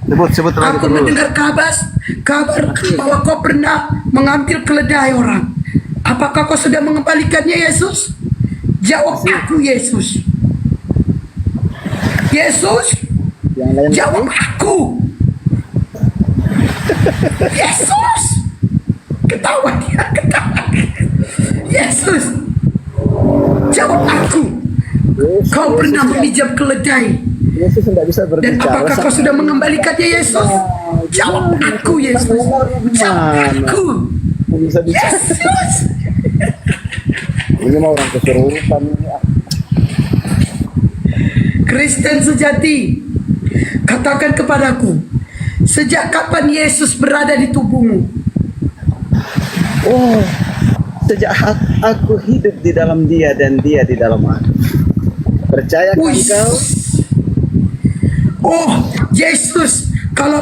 Speaker 9: Sebut lagi
Speaker 8: Aku
Speaker 9: dulu.
Speaker 8: mendengar kabar bahwa kau pernah mengambil keledai orang. Apakah kau sudah mengembalikannya, Yesus? Jawab aku, Yesus. Yesus,
Speaker 9: Yang lain
Speaker 8: jawab aku. Yesus, ketawa dia, ketawa. Yesus, jawab aku. Kau pernah meminjam keledai.
Speaker 9: Yesus tidak bisa
Speaker 8: Dan
Speaker 9: berbicara.
Speaker 8: apakah kau sudah mengembalikannya, Yesus? Jawab aku, Yesus. Jawab aku.
Speaker 9: Bisa bicara.
Speaker 8: Yesus.
Speaker 9: Ini mau orang kesurupan ini.
Speaker 8: Kristen sejati, katakan kepadaku, sejak kapan Yesus berada di tubuhmu?
Speaker 9: Oh, sejak aku hidup di dalam Dia dan Dia di dalam aku. Percayakan
Speaker 8: Wih.
Speaker 9: kau?
Speaker 8: Oh, Yesus, kalau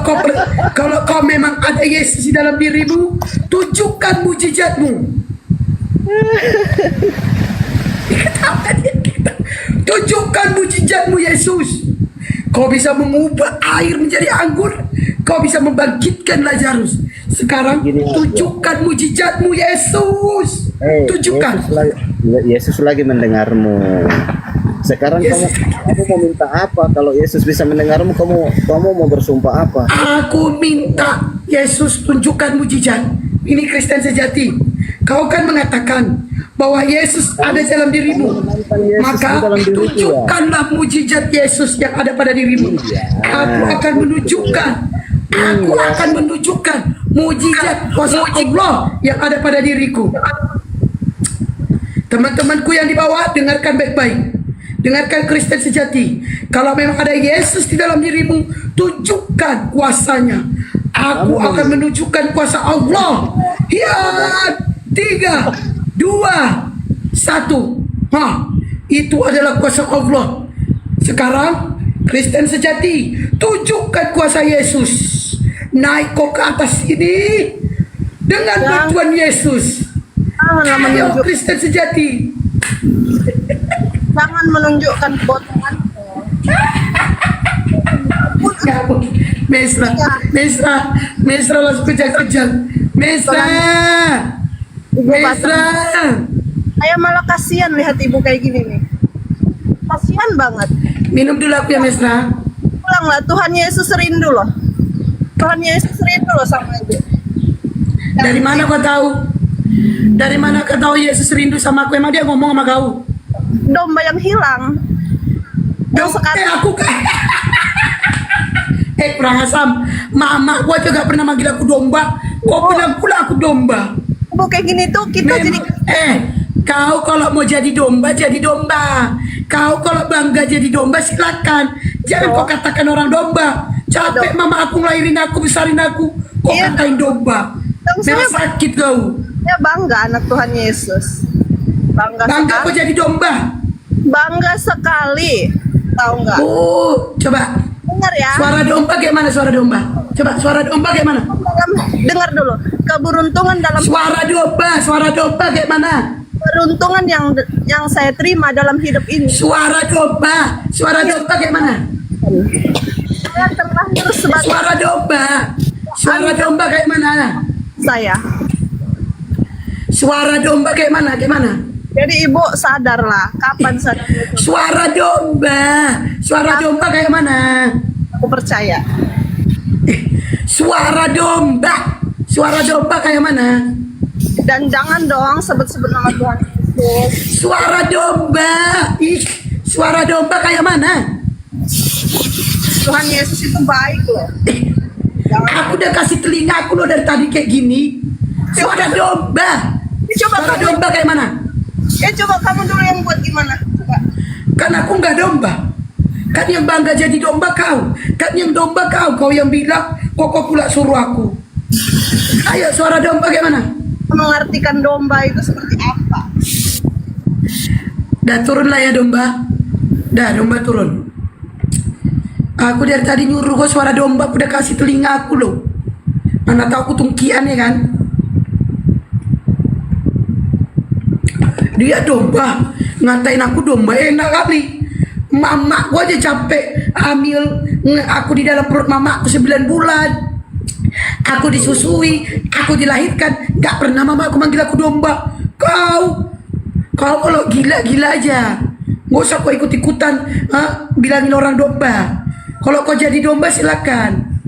Speaker 8: kau memang ada Yesus di dalam dirimu, tunjukkan mujizatmu. Ketawa dia, kita. Tunjukkan mujizatmu, Yesus. Kau bisa mengubah air menjadi anggur. Kau bisa membangkitkan Lazarus. Sekarang tunjukkan mujizatmu, Yesus. Tunjukkan.
Speaker 9: Yesus lagi mendengarmu. Sekarang kamu mau minta apa? Kalau Yesus bisa mendengarmu, kamu mau bersumpah apa?
Speaker 8: Aku minta Yesus tunjukkan mujizat. Ini Kristen sejati. Kau kan mengatakan bahwa Yesus ada dalam dirimu. Maka tunjukkanlah mujizat Yesus yang ada pada dirimu. Aku akan menunjukkan mujizat kuasa Allah yang ada pada diriku. Teman-temanku yang di bawah, dengarkan baik-baik. Dengarkan Kristen sejati. Kalau memang ada Yesus di dalam dirimu, tunjukkan kuasanya. Aku akan menunjukkan kuasa Allah. Ya, 3, 2, 1. Itu adalah kuasa Allah. Sekarang Kristen sejati, tunjukkan kuasa Yesus. Naik kau ke atas ini dengan bantuan Yesus. Ayo Kristen sejati.
Speaker 5: Jangan menunjukkan potongan.
Speaker 8: Mesra langsung kejang-kejang. Mesra.
Speaker 5: Saya malah kasihan lihat ibu kayak gini nih. Kasihan banget.
Speaker 8: Minum dulu aku ya, Mesra.
Speaker 5: Pulanglah, Tuhan Yesus rindu loh. Tuhan Yesus rindu loh sama ibu.
Speaker 8: Dari mana kau tahu? Dari mana kau tahu Yesus rindu sama aku? Emang dia ngomong sama kau?
Speaker 5: Domba yang hilang. Yang sekarang
Speaker 8: aku kurang asam. Mama gua juga pernah manggil aku domba. Kau bilang pula aku domba.
Speaker 5: ibu kayak gini tuh kita jadi
Speaker 8: Kau kalau mau jadi domba, jadi domba. Kau kalau bangga jadi domba, silakan. Jangan kau katakan orang domba. Capek mama aku ngelahirin aku, besarin aku. Kau katain domba. Memang sakit kau.
Speaker 5: Ya bangga anak Tuhan Yesus. Bangga
Speaker 8: kau jadi domba.
Speaker 5: Bangga sekali. Tahu nggak?
Speaker 8: Coba.
Speaker 5: Dengar ya.
Speaker 8: Suara domba kayak mana suara domba? Coba suara domba kayak mana?
Speaker 5: Dengar dulu. Keberuntungan dalam
Speaker 8: suara domba kayak mana?
Speaker 5: Keberuntungan yang saya terima dalam hidup ini.
Speaker 8: Suara domba kayak mana?
Speaker 5: Saya terlahir sebagai
Speaker 8: suara domba. Suara domba kayak mana?
Speaker 10: Saya.
Speaker 8: Suara domba kayak mana? Kayak mana?
Speaker 10: Jadi ibu sadarlah kapan saya
Speaker 8: Suara domba. Suara domba kayak mana?
Speaker 10: aku percaya.
Speaker 8: Suara domba. Suara domba kayak mana?
Speaker 10: Dan jangan dong sebut-sebut nama Tuhan Yesus.
Speaker 8: Suara domba. Ih, suara domba kayak mana?
Speaker 10: Tuhan Yesus itu baik loh.
Speaker 8: Aku udah kasih telinga aku loh dari tadi kayak gini. Suara domba.
Speaker 10: Coba
Speaker 8: Suara
Speaker 10: kamu,
Speaker 8: domba kayak mana?
Speaker 10: coba kamu dulu yang buat gimana? Coba.
Speaker 8: Kan aku nggak domba. Kan yang bangga jadi domba kau. Kan yang domba kau. Kau yang bilang kok kau pula suruh aku. Ayo suara domba kayak mana?
Speaker 10: Mengartikan domba itu seperti apa?
Speaker 8: Dah turunlah ya domba. Dah domba turun. Aku dari tadi nyuruh kau suara domba, udah kasih telinga aku loh. Mana tahu aku tungkian ya kan? Dia domba, ngatain aku domba, enak kali. Mama gua aja capek hamil, aku di dalam perut mama aku 9 bulan. Aku disusui, aku dilahirkan, gak pernah mama aku manggil aku domba. Kau kalau gila-gila aja. Gak usah kau ikut-ikutan bilangin orang domba. Kalau kau jadi domba silakan.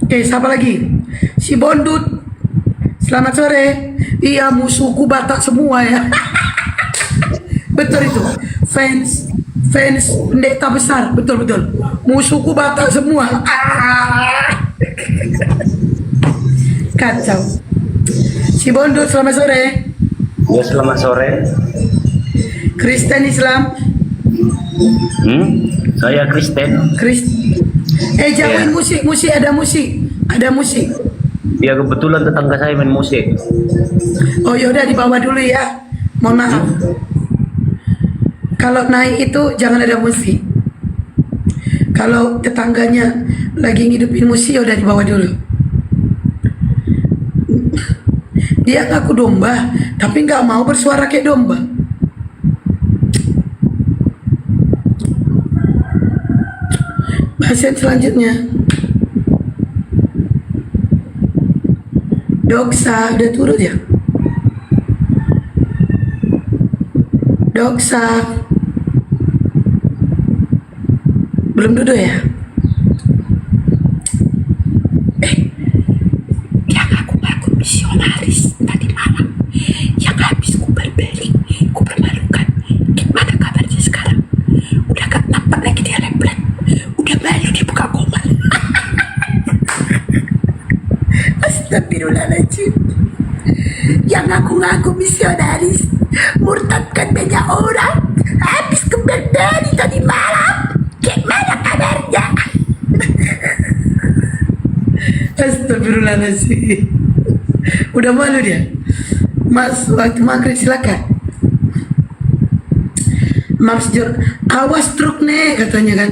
Speaker 8: Oke, siapa lagi? Si Bondut. Selamat sore. Iya, musuhku Batak semua ya. Betul itu. Fans pendeta besar. Betul. Musuhku Batak semua. Kacau. Si Bondut, selamat sore.
Speaker 11: Ya, selamat sore.
Speaker 8: Kristen Islam.
Speaker 11: Saya Kristen.
Speaker 8: Jauhin
Speaker 11: Iya.
Speaker 8: musik, ada musik.
Speaker 11: Ya, kebetulan tetangga saya main musik.
Speaker 8: Oh yaudah dibawa dulu ya. Mohon maaf. Kalau naik itu jangan ada musik. Kalau tetangganya lagi ngidupin musik yaudah dibawa dulu. Dia ngaku domba, tapi nggak mau bersuara kayak domba. Pasien selanjutnya. Doksa udah turun ya? Doksa belum duduk ya? Yang aku misionaris tadi malam yang habis ku berbeli, ku permalukan. Gimana kabarnya sekarang? Udah gak nampak lagi dia lemplet, udah malu dia buka komal. Astagfirullahaladzim. Yang ngaku-ngaku misionaris murtadkan banyak orang, habis kembali tadi malam. Gimana kabarnya? Astagfirullahaladzim. Udah malu dia. Mas, waktu maghrib silakan. Mas Jor, awas truk nek katanya kan.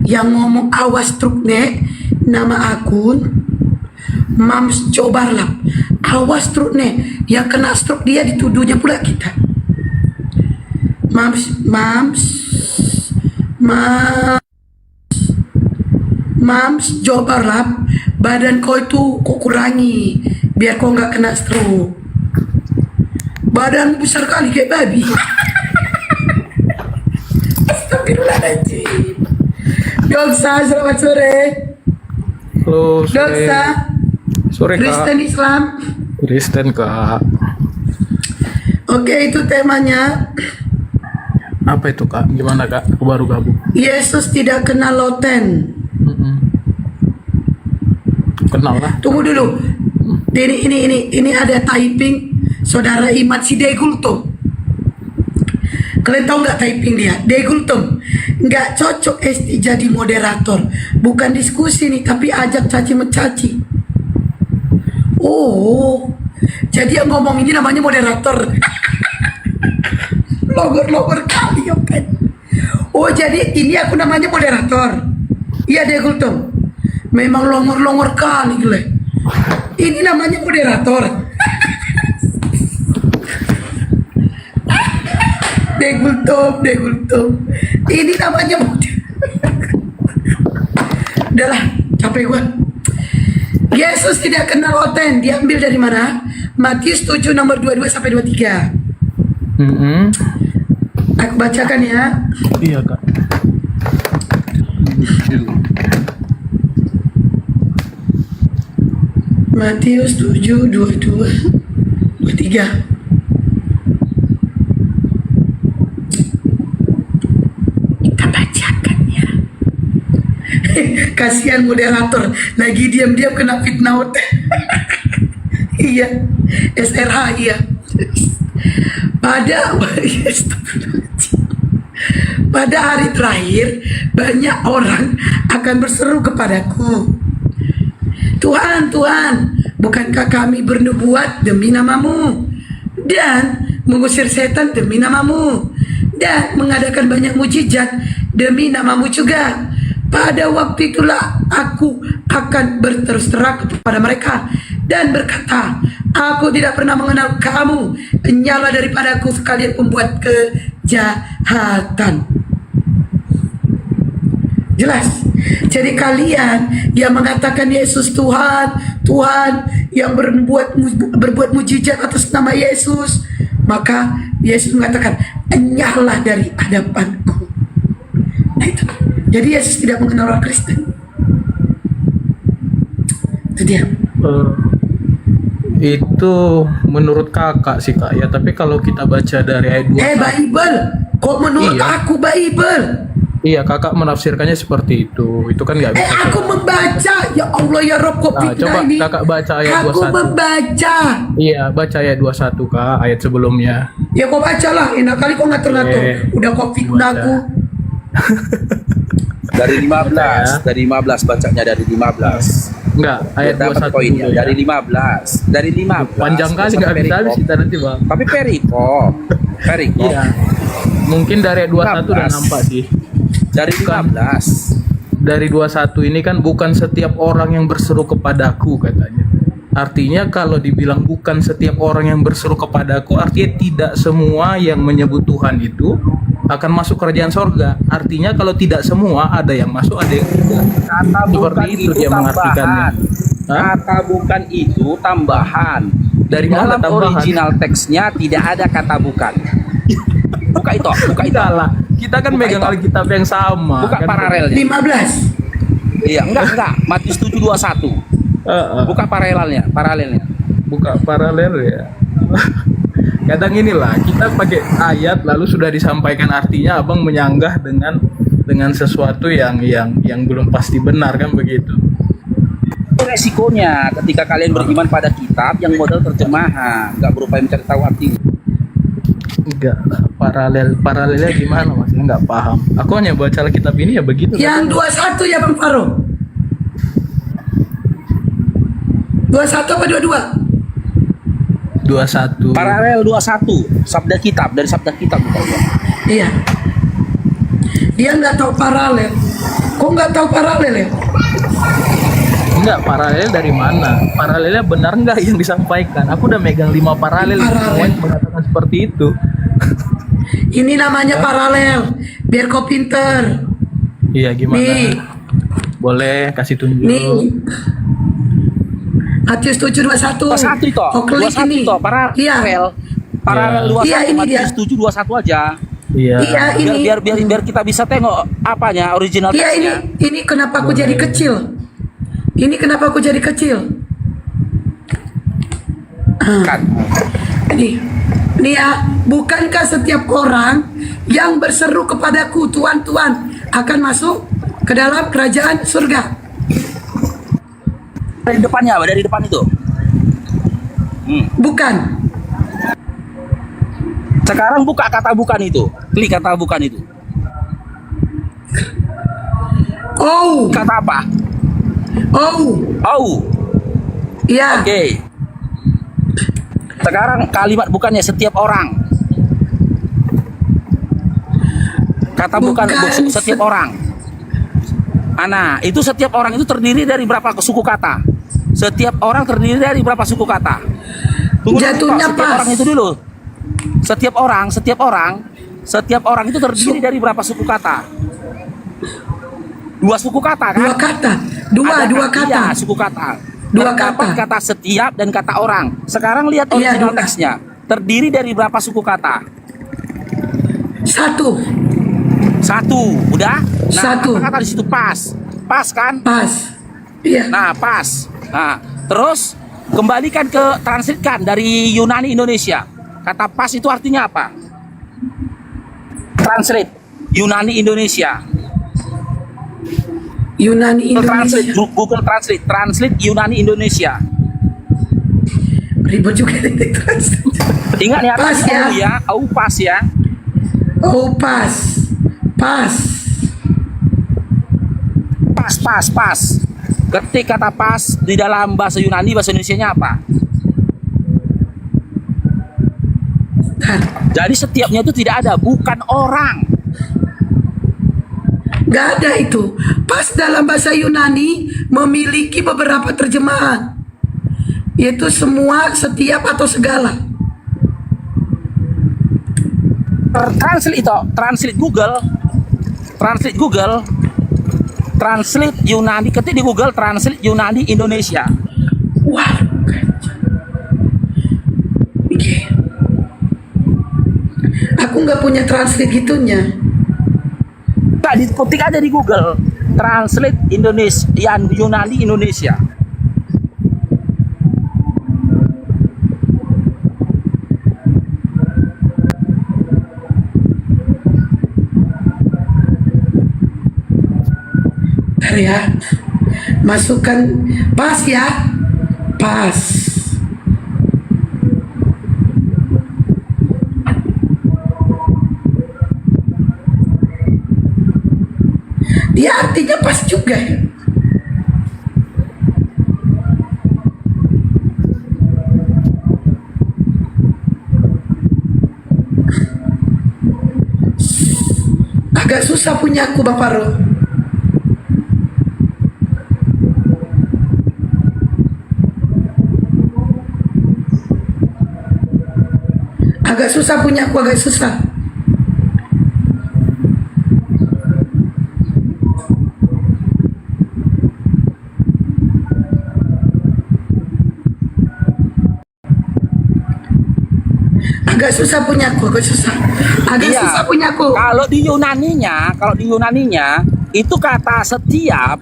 Speaker 8: Yang ngomong awas truk nek, nama akun Mams Cobarlap. Awas truk nek, yang kena stroke dia dituduhnya pula kita. Mams Cobarlap, badan kau itu kau kurangi biar kau nggak kena stroke. Badan besar kali kayak babi. Astagfirullahaladzim. Doksa, selamat sore.
Speaker 12: Halo,
Speaker 8: Doksa.
Speaker 12: sore Kak.
Speaker 8: Kristen Islam.
Speaker 12: Kristen Kak.
Speaker 8: Oke, itu temanya.
Speaker 12: Apa itu Kak? Gimana Kak? Aku baru gabung.
Speaker 8: Yesus tidak kenal loten.
Speaker 12: Kenal lah.
Speaker 8: Tunggu dulu. Ini ada typing saudara Imat si Degultum. Kalian tahu nggak typing dia? Degultum. Nggak cocok Esti jadi moderator. Bukan diskusi nih, tapi ajak caci mencaci. Oh, jadi yang ngomong ini namanya moderator. Logor kali ya kan. Oh, jadi ini aku namanya moderator. Iya Degultum. Memang longor kali gile. Ini namanya moderator. Degultum. Ini namanya moderator. Udahlah, capek gua. Yesus tidak kenal oten. Diambil dari mana? Matius 7 nomor 22 sampai 23. Aku bacakan ya.
Speaker 12: Iya kak.
Speaker 8: Matius 7, 22, 23. Kita bacakan ya. Kasihan moderator, lagi diam-diam kena fitnah oten. Iya, SRH iya. Pada hari terakhir banyak orang akan berseru kepadaku, Tuhan, Tuhan, bukankah kami bernubuat demi namamu dan mengusir setan demi namamu dan mengadakan banyak mujizat demi namamu juga? Pada waktu itulah aku akan berterus terang kepada mereka dan berkata, aku tidak pernah mengenal kamu, nyala daripadaku sekalian pembuat kejahatan. Jelas. Jadi kalian yang mengatakan Yesus Tuhan, Tuhan yang berbuat mujizat atas nama Yesus, maka Yesus mengatakan, enyahlah dari hadapanku. Nah itu. Jadi Yesus tidak mengenal orang Kristen. Itu dia.
Speaker 12: Itu menurut kakak sih kak ya, tapi kalau kita baca dari ayat 2
Speaker 8: Bible. Kok menurut aku Bible?
Speaker 12: Iya, kakak menafsirkannya seperti itu. Itu kan nggak bisa.
Speaker 8: Aku membaca. Ya Allah ya Rob, kok fitnah
Speaker 12: coba
Speaker 8: ini.
Speaker 12: kakak baca ayat 21.
Speaker 8: Aku membaca.
Speaker 12: Iya, baca ayat 21 kak, ayat sebelumnya.
Speaker 8: Ya kok baca lah. Enak kali kok ngatur-ngatur. Udah kok fitnah aku.
Speaker 13: Dari 15, dari 15 bacanya dari 15.
Speaker 12: Enggak, ayat 21
Speaker 13: poinnya
Speaker 12: dulu ya.
Speaker 13: dari 15. Dari 15.
Speaker 12: Panjang kali nggak bisa habis kita nanti bang.
Speaker 13: Tapi perikop.
Speaker 12: Iya. Mungkin dari ayat 21 udah nampak sih.
Speaker 13: Dari 15.
Speaker 12: Dari 21 ini kan bukan setiap orang yang berseru kepadaku katanya. Artinya kalau dibilang bukan setiap orang yang berseru kepadaku, artinya tidak semua yang menyebut Tuhan itu akan masuk kerajaan sorga. Artinya kalau tidak semua, ada yang masuk, ada yang tidak.
Speaker 13: Kata bukan
Speaker 12: Seperti itu
Speaker 13: itu
Speaker 12: dia mengartikannya.
Speaker 13: Kata bukan itu tambahan.
Speaker 12: Dari
Speaker 13: Di
Speaker 12: mana
Speaker 13: dalam
Speaker 12: tambahan?
Speaker 13: original teksnya tidak ada kata bukan. Buka itu, buka itu.
Speaker 12: Lah, kita kan
Speaker 13: Buka
Speaker 12: megang
Speaker 13: itu.
Speaker 12: Alkitab yang sama.
Speaker 13: Buka
Speaker 12: kan?
Speaker 13: paralelnya.
Speaker 8: 15.
Speaker 13: Iya, enggak. Matius 7:21. Buka paralelnya.
Speaker 12: Buka paralel ya. Kadang inilah kita pakai ayat lalu sudah disampaikan artinya, abang menyanggah dengan sesuatu yang belum pasti benar kan begitu.
Speaker 13: Resikonya ketika kalian beriman pada kitab yang model terjemahan, nggak berupaya mencari tahu artinya.
Speaker 12: Enggak, paralelnya gimana mas? Enggak paham. Aku hanya baca Alkitab ini ya begitu.
Speaker 8: Yang 21 ya Bang Faro. 21 apa 22?
Speaker 12: 21.
Speaker 13: Paralel 21, sabda kitab, dari sabda kitab bukan ya?
Speaker 8: Iya. Dia nggak tahu paralel. Kok nggak tahu paralel ya?
Speaker 12: Enggak, paralel dari mana? Paralelnya benar nggak yang disampaikan? Aku udah megang 5 paralel. Semua mengatakan seperti itu.
Speaker 8: Ini namanya paralel. Biar kau pinter.
Speaker 12: Iya, gimana?
Speaker 8: Nih.
Speaker 12: Boleh kasih tunjuk.
Speaker 8: Nih. Matius 7:21.
Speaker 13: 21 itu.
Speaker 8: Kau klik
Speaker 13: 21
Speaker 8: ini.
Speaker 13: itu, paralel.
Speaker 8: Iya.
Speaker 13: Paralel 21,
Speaker 8: Iya, ini dia.
Speaker 13: Matius 7:21 aja.
Speaker 12: Iya.
Speaker 8: Iya, ini.
Speaker 13: Biar kita bisa tengok apanya original
Speaker 8: Iya,
Speaker 13: teksnya.
Speaker 8: ini kenapa aku jadi kecil? Ini kenapa aku jadi kecil?
Speaker 13: Kan.
Speaker 8: Nih ya, bukankah setiap orang yang berseru kepadaku, Tuhan, Tuhan, akan masuk ke dalam kerajaan surga?
Speaker 13: Dari depannya, dari depan itu.
Speaker 8: Bukan.
Speaker 13: Sekarang buka kata bukan itu. Klik kata bukan itu.
Speaker 8: Oh.
Speaker 13: Kata apa?
Speaker 8: Oh.
Speaker 13: Iya. Oke. Sekarang kalimat bukannya setiap orang. Kata bukan setiap orang. Ana, itu setiap orang itu terdiri dari berapa suku kata? Setiap orang terdiri dari berapa suku kata?
Speaker 8: Jatuhnya
Speaker 13: setiap
Speaker 8: pas.
Speaker 13: orang itu dulu. Setiap orang itu terdiri dari berapa suku kata? 2 suku kata kan?
Speaker 8: 2 kata. Dua kata.
Speaker 13: Iya, suku kata.
Speaker 8: Dua
Speaker 13: Terdapat
Speaker 8: kata.
Speaker 13: kata setiap dan kata orang. Sekarang lihat
Speaker 8: Iya,
Speaker 13: original
Speaker 8: dua.
Speaker 13: teksnya. Terdiri dari berapa suku kata?
Speaker 8: 1.
Speaker 13: Udah? Nah,
Speaker 8: Satu.
Speaker 13: kata di situ pas. Pas kan?
Speaker 8: Pas. Iya.
Speaker 13: Nah, pas. Nah, terus kembalikan ke translitkan dari Yunani Indonesia. Kata pas itu artinya apa? Translate Yunani Indonesia.
Speaker 8: Yunani
Speaker 13: Translate
Speaker 8: Indonesia.
Speaker 13: Google Translate. Translate Yunani Indonesia.
Speaker 8: Ribet juga nih translate.
Speaker 13: Ingat ya,
Speaker 8: Pas
Speaker 13: tadi
Speaker 8: ya.
Speaker 13: dulu ya, pas ya.
Speaker 8: Oh, pas. Pas.
Speaker 13: Pas. Ketik kata pas di dalam bahasa Yunani, bahasa Indonesianya apa? Jadi setiapnya itu tidak ada, bukan orang.
Speaker 8: Gak ada itu. Pas dalam bahasa Yunani memiliki beberapa terjemahan. Yaitu semua, setiap, atau segala.
Speaker 13: Translate itu, translate Google, translate Yunani, ketik di Google translate Yunani Indonesia.
Speaker 8: Wah. Oke. Aku nggak punya translate gitunya.
Speaker 13: Nggak, diketik aja di Google translate Indonesia, Yunani Indonesia.
Speaker 8: Bentar ya. Masukkan pas ya. Pas. Dia artinya pas juga ya. Agak susah punya aku, Bapak Ro. Agak susah punya aku, agak susah. Agak susah punya aku, agak susah. Agak
Speaker 13: Iya.
Speaker 8: susah punya aku.
Speaker 13: Kalau di Yunaninya itu kata setiap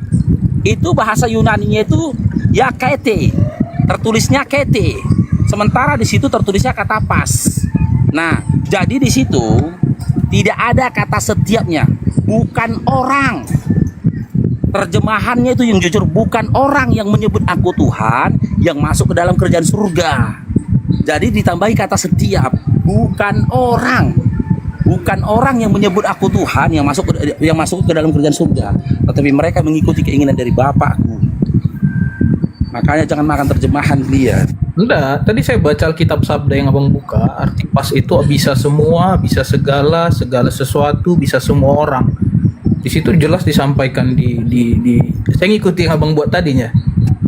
Speaker 13: itu bahasa Yunaninya itu ya kete. Tertulisnya kete. Sementara di situ tertulisnya kata pas. Nah, jadi di situ tidak ada kata setiapnya, bukan orang. Terjemahannya itu yang jujur, bukan orang yang menyebut aku Tuhan yang masuk ke dalam kerajaan surga. Jadi ditambahi kata setiap, bukan orang. Bukan orang yang menyebut aku Tuhan yang masuk ke dalam kerajaan surga, tetapi mereka mengikuti keinginan dari Bapakku. Makanya jangan makan terjemahan dia.
Speaker 12: Enggak, tadi saya baca Alkitab Sabda yang abang buka, arti pas itu bisa semua, bisa segala sesuatu, bisa semua orang. Di situ jelas disampaikan di saya ngikuti yang abang buat tadinya.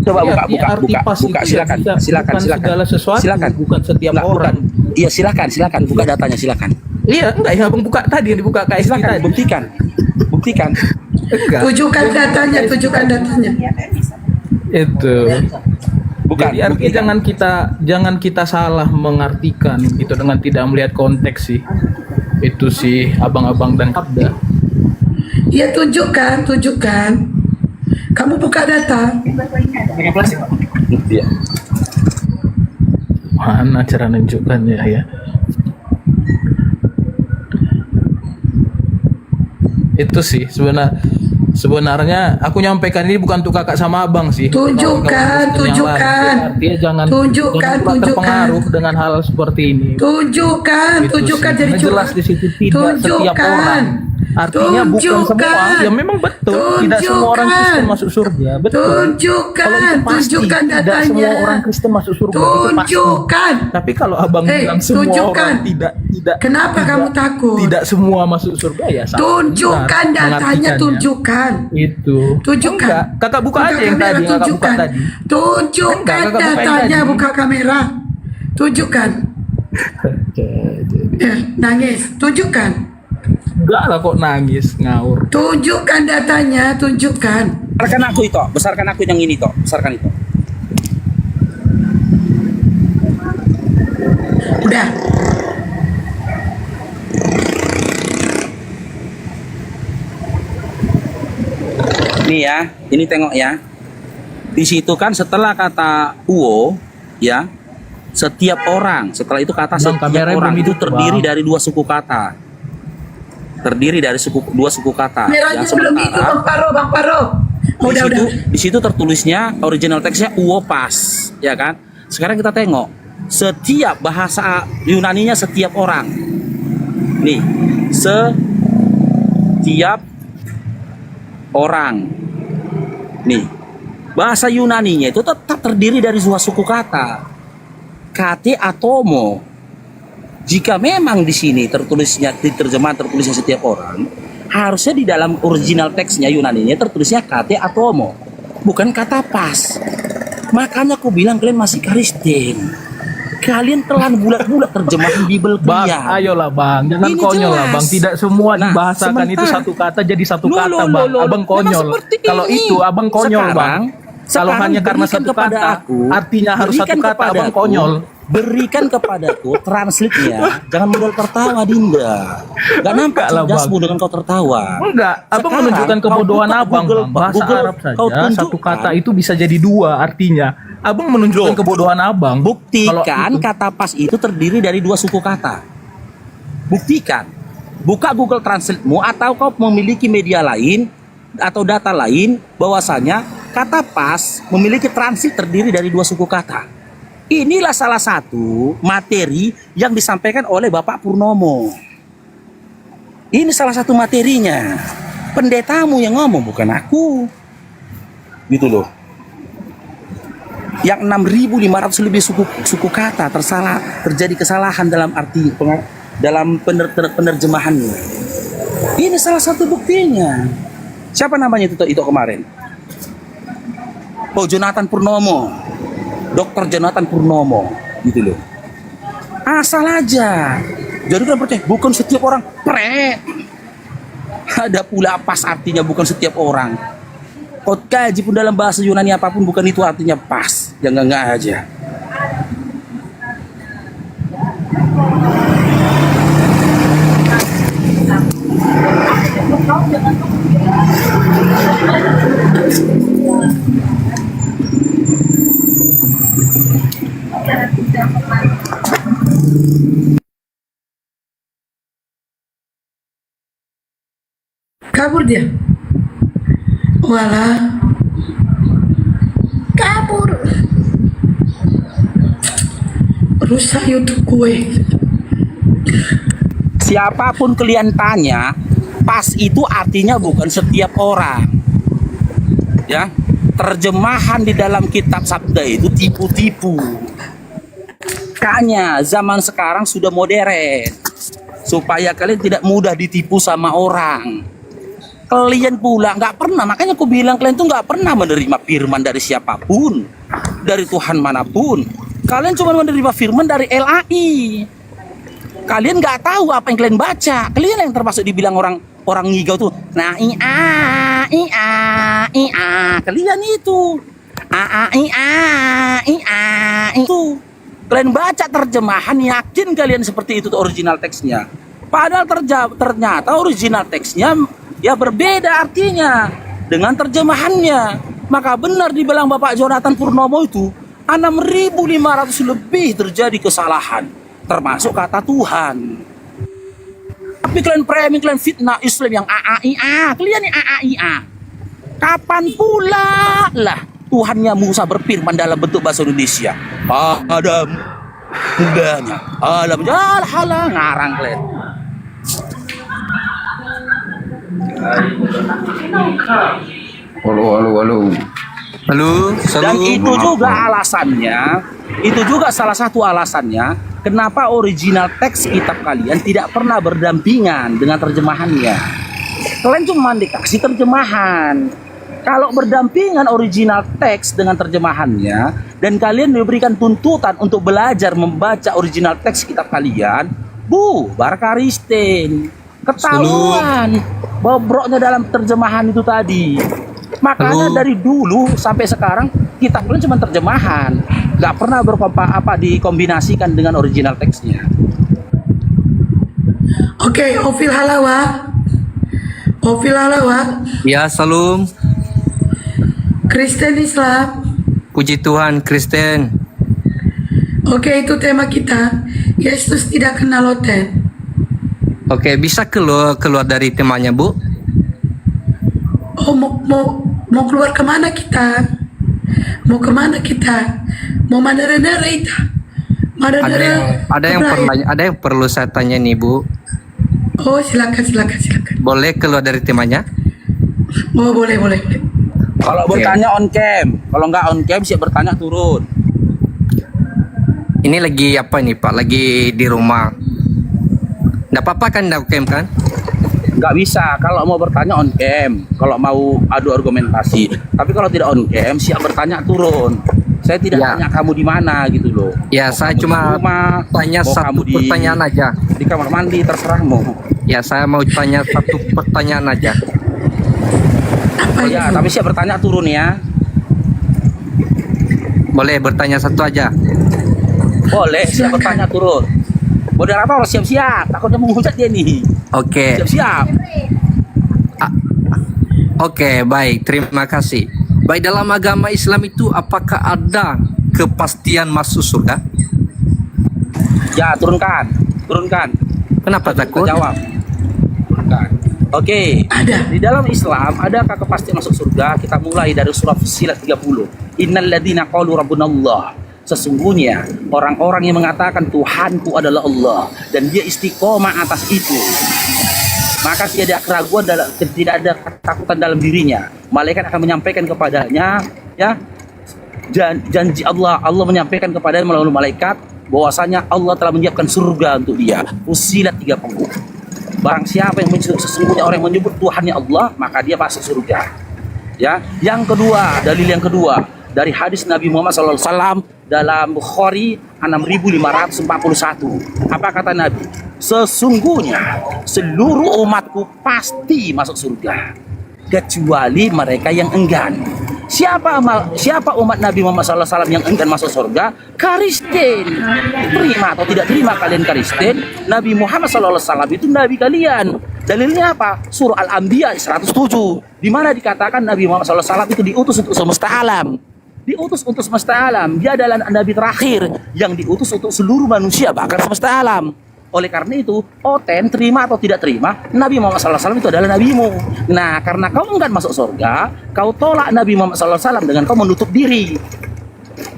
Speaker 13: Coba
Speaker 12: Jadi
Speaker 13: buka,
Speaker 12: arti pas itu ya
Speaker 13: silakan,
Speaker 12: bisa
Speaker 13: silakan,
Speaker 12: bukan
Speaker 13: silakan.
Speaker 12: segala sesuatu,
Speaker 13: Silakan.
Speaker 12: bukan setiap
Speaker 13: Enggak,
Speaker 12: orang.
Speaker 13: bukan. Iya, silakan, buka datanya, silakan.
Speaker 12: Iya, enggak yang abang buka tadi yang dibuka KSP
Speaker 13: Silakan,
Speaker 12: tadi.
Speaker 13: buktikan.
Speaker 12: Enggak.
Speaker 8: Tunjukkan datanya, tunjukkan datanya.
Speaker 12: Itu.
Speaker 13: Bukan.
Speaker 12: Jadi artinya jangan kita salah mengartikan itu dengan tidak melihat konteks sih. Itu sih abang-abang dan Sabda.
Speaker 8: Ya tunjukkan. Kamu buka data.
Speaker 13: Iya.
Speaker 12: Mana cara nunjukkannya ya? Itu sih sebenarnya aku nyampaikan ini bukan untuk kakak sama abang sih.
Speaker 8: Tunjukkan.
Speaker 12: Artinya jangan pula terpengaruh dengan hal seperti ini.
Speaker 8: Tunjukkan jadi
Speaker 12: jelas di situ tidak setiap orang. Artinya bukan semua. Ya memang betul tidak semua orang Kristen masuk surga. Betul. Kalau itu pasti
Speaker 8: Tunjukkan
Speaker 12: tidak
Speaker 8: datanya.
Speaker 12: semua orang Kristen masuk surga. Itu pasti.
Speaker 8: Tunjukkan.
Speaker 12: Tapi kalau abang bilang semua
Speaker 8: tunjukkan.
Speaker 12: orang tidak.
Speaker 8: Kenapa kamu takut?
Speaker 12: Tidak semua masuk surga ya salah.
Speaker 8: Tunjukkan
Speaker 12: Benar,
Speaker 8: datanya,
Speaker 12: mengartikannya.
Speaker 8: tunjukkan.
Speaker 12: Itu.
Speaker 8: Tunjukkan.
Speaker 12: Enggak, kakak buka aja yang
Speaker 8: kamera,
Speaker 12: tadi, kakak buka
Speaker 8: tunjukkan.
Speaker 12: tadi.
Speaker 8: Tunjukkan
Speaker 12: Enggak, kakak buka yang
Speaker 8: datanya,
Speaker 12: tadi.
Speaker 8: buka kamera. Tunjukkan. Nangis, tunjukkan.
Speaker 12: Enggak lah kok nangis ngawur.
Speaker 8: Tunjukkan datanya, tunjukkan.
Speaker 13: Besarkan aku itu, besarkan aku yang ini toh, besarkan itu.
Speaker 8: Udah.
Speaker 13: Nih ya, ini tengok ya. Di situ kan setelah kata uwo, ya, setiap orang. Setelah itu kata setiap orang itu terdiri dari dua suku kata. Terdiri dari dua suku kata.
Speaker 8: Merahnya belum itu, Bang Paro. Udah.
Speaker 13: Di situ tertulisnya original teksnya uwo pas, ya kan? Sekarang kita tengok setiap bahasa Yunaninya setiap orang. Nih, setiap orang. Nih, bahasa Yunaninya itu tetap terdiri dari dua suku kata. Kate atomo. Jika memang di sini tertulisnya di terjemahan tertulisnya setiap orang, harusnya di dalam original teksnya Yunaninya tertulisnya kate atomo, bukan kata pas. Makanya aku bilang kalian masih Kristen. Kalian telan bulat-bulat terjemahan Bible
Speaker 12: Bang,
Speaker 13: kalian.
Speaker 12: ayolah Bang, jangan
Speaker 13: Ini
Speaker 12: konyol lah
Speaker 13: jelas.
Speaker 12: Bang. Tidak semua
Speaker 13: Nah,
Speaker 12: dibahasakan itu
Speaker 13: sebentar.
Speaker 12: satu kata jadi satu
Speaker 13: Loh,
Speaker 12: kata
Speaker 13: loh,
Speaker 12: Bang.
Speaker 13: loh, loh.
Speaker 12: Abang
Speaker 13: Memang
Speaker 12: konyol.
Speaker 13: seperti
Speaker 12: Kalau
Speaker 13: ini.
Speaker 12: itu Abang konyol Bang. Kalau
Speaker 13: Sekarang
Speaker 12: hanya karena
Speaker 13: berikan
Speaker 12: satu
Speaker 13: kepada
Speaker 12: kata,
Speaker 13: aku,
Speaker 12: artinya harus satu
Speaker 13: berikan
Speaker 12: kata
Speaker 13: kepada
Speaker 12: Abang
Speaker 13: aku,
Speaker 12: konyol.
Speaker 13: Berikan kepadaku translate-nya. Jangan modal tertawa Dinda. Gak nampak
Speaker 12: lah, Bang.
Speaker 13: cerdasmu dengan kau tertawa.
Speaker 12: Enggak, Abang
Speaker 13: Sekarang
Speaker 12: menunjukkan
Speaker 13: kau
Speaker 12: kebodohan
Speaker 13: buka
Speaker 12: Abang
Speaker 13: Google,
Speaker 12: Bang. Bahasa
Speaker 13: Google,
Speaker 12: Arab
Speaker 13: kau
Speaker 12: saja satu
Speaker 13: tunjukkan.
Speaker 12: kata itu bisa jadi dua artinya. Abang menunjukkan kebodohan Abang.
Speaker 13: Buktikan
Speaker 12: Kalau itu-
Speaker 13: kata pas itu terdiri dari dua suku kata. Buktikan. Buka Google Translate-mu atau kau memiliki media lain atau data lain bahwasanya kata pas memiliki transit terdiri dari dua suku kata. Inilah salah satu materi yang disampaikan oleh Bapak Purnomo. Ini salah satu materinya. Pendetamu yang ngomong, bukan aku. Gitu loh. Yang 6.500 lebih suku kata terjadi kesalahan dalam arti dalam penerjemahannya. Ini salah satu buktinya. Siapa namanya itu kemarin? Oh, Jonathan Purnomo. Dr. Jonathan Purnomo, gitu loh. Asal aja. Jadi kan percaya bukan setiap orang ada pula pas artinya bukan setiap orang. Kau kaji pun dalam bahasa Yunani apapun bukan itu artinya pas. Yang enggak aja.
Speaker 8: Kabur dia. Walah. Kabur. Rusak YouTube gue.
Speaker 13: Siapapun kalian tanya, pas itu artinya bukan setiap orang. Ya, terjemahan di dalam kitab sabda itu tipu-tipu. Makanya zaman sekarang sudah modern. Supaya kalian tidak mudah ditipu sama orang. Kalian pula nggak pernah, makanya aku bilang kalian tuh nggak pernah menerima firman dari siapapun, dari Tuhan manapun. Kalian cuma menerima firman dari LAI. Kalian nggak tahu apa yang kalian baca. Kalian yang termasuk dibilang orang ngigau tuh. Nah, ia. Kalian itu. Itu. Kalian baca terjemahan, yakin kalian seperti itu tuh original teksnya. Padahal ternyata original teksnya ya berbeda artinya dengan terjemahannya. Maka benar dibilang Bapak Jonathan Purnomo itu 6.500 lebih terjadi kesalahan, termasuk kata Tuhan. Tapi kalian framing, kalian fitnah Islam yang AAIA. Kalian yang AAIA. Kapan pula lah Tuhannya Musa berfirman dalam bentuk bahasa Indonesia. Adam mudanya. Alam halah ngarang kalian.
Speaker 1: Halo.
Speaker 13: Dan itu juga alasannya, itu juga salah satu alasannya kenapa original teks kitab kalian tidak pernah berdampingan dengan terjemahannya. Kalian cuma dikasih terjemahan. Kalau berdampingan original teks dengan terjemahannya dan kalian diberikan tuntutan untuk belajar membaca original teks kitab kalian, bubar Kristen. Ketahuan bobroknya dalam terjemahan itu tadi. Makanya
Speaker 6: Lalu-
Speaker 13: dari dulu sampai sekarang kitab Quran cuma terjemahan, nggak pernah dikombinasikan dengan original teksnya.
Speaker 8: Oke, Ofil Halawa. Ofil Halawa,
Speaker 14: Ya, salam.
Speaker 8: Kristen Islam.
Speaker 14: Puji Tuhan, Kristen.
Speaker 8: Oke, itu tema kita. Yesus tidak kenal Loten.
Speaker 14: Oke, bisa keluar dari temanya, Bu?
Speaker 8: Oh, mau keluar kemana kita? Mau kemana kita? Mau mana-mana itu?
Speaker 14: Ada yang perlu saya tanya nih, Bu.
Speaker 8: Oh, silakan.
Speaker 14: Boleh keluar dari temanya?
Speaker 8: Oh, boleh.
Speaker 13: Kalau bertanya on cam, kalau nggak on cam siap bertanya turun.
Speaker 14: Ini lagi apa nih, Pak? Lagi di rumah. Nggak apa-apa kan, nggak cam kan?
Speaker 13: Nggak bisa. Kalau mau bertanya on cam, kalau mau adu argumentasi. Tapi kalau tidak on cam, siap bertanya turun. Saya tidak
Speaker 14: Ya.
Speaker 13: tanya kamu di mana gitu loh.
Speaker 14: Ya,
Speaker 13: Mau
Speaker 14: saya
Speaker 13: kamu
Speaker 14: cuma
Speaker 13: di rumah,
Speaker 14: tanya
Speaker 13: mau
Speaker 14: satu
Speaker 13: kamu
Speaker 14: pertanyaan aja.
Speaker 13: di kamar mandi, terserahmu.
Speaker 14: Ya, saya mau tanya satu pertanyaan aja.
Speaker 8: Apa
Speaker 13: Ya,
Speaker 8: itu?
Speaker 13: tapi siap bertanya turun ya.
Speaker 14: Boleh bertanya satu aja.
Speaker 13: Boleh, siap
Speaker 8: Silakan.
Speaker 13: bertanya turun. Moderator siap-siap, takutnya menghujat dia nih.
Speaker 14: Oke.
Speaker 13: Siap-siap.
Speaker 14: Oke, baik. Terima kasih. Baik, dalam agama Islam itu apakah ada kepastian masuk surga?
Speaker 13: Ya, turunkan.
Speaker 14: Kenapa
Speaker 13: Kita
Speaker 14: takut?
Speaker 13: jawab. Turunkan. Oke.
Speaker 8: Ada.
Speaker 13: Di dalam Islam adakah kepastian masuk surga? Kita mulai dari surah Fussilat 30. Innalladzina qalu rabbunallah. Sesungguhnya orang-orang yang mengatakan Tuhanku adalah Allah dan dia istiqomah atas itu, maka tidak ada keraguan tidak ada ketakutan dalam dirinya. Malaikat akan menyampaikan kepadanya, ya, janji Allah menyampaikan kepadanya melalui malaikat bahwasanya Allah telah menyiapkan surga untuk dia. Fussilat 30. Barang siapa yang sesungguhnya orang yang menyebut Tuhannya Allah, maka dia masuk surga. Ya, yang kedua, dalil yang kedua dari hadis Nabi Muhammad SAW dalam Bukhari 6541. Apa kata Nabi? Sesungguhnya seluruh umatku pasti masuk surga kecuali mereka yang enggan. Siapa umat Nabi Muhammad SAW yang enggan masuk surga? Kristen. Terima atau tidak terima kalian Kristen? Nabi Muhammad SAW itu Nabi kalian. Dalilnya apa? Surah Al-Anbiya 107. Di mana dikatakan Nabi Muhammad SAW itu diutus untuk semesta alam. Diutus untuk semesta alam. Dia adalah Nabi terakhir yang diutus untuk seluruh manusia, bahkan semesta alam. Oleh karena itu, Oten terima atau tidak terima, Nabi Muhammad SAW itu adalah nabimu. Nah, karena kau enggan masuk surga, kau tolak Nabi Muhammad SAW dengan kau menutup diri.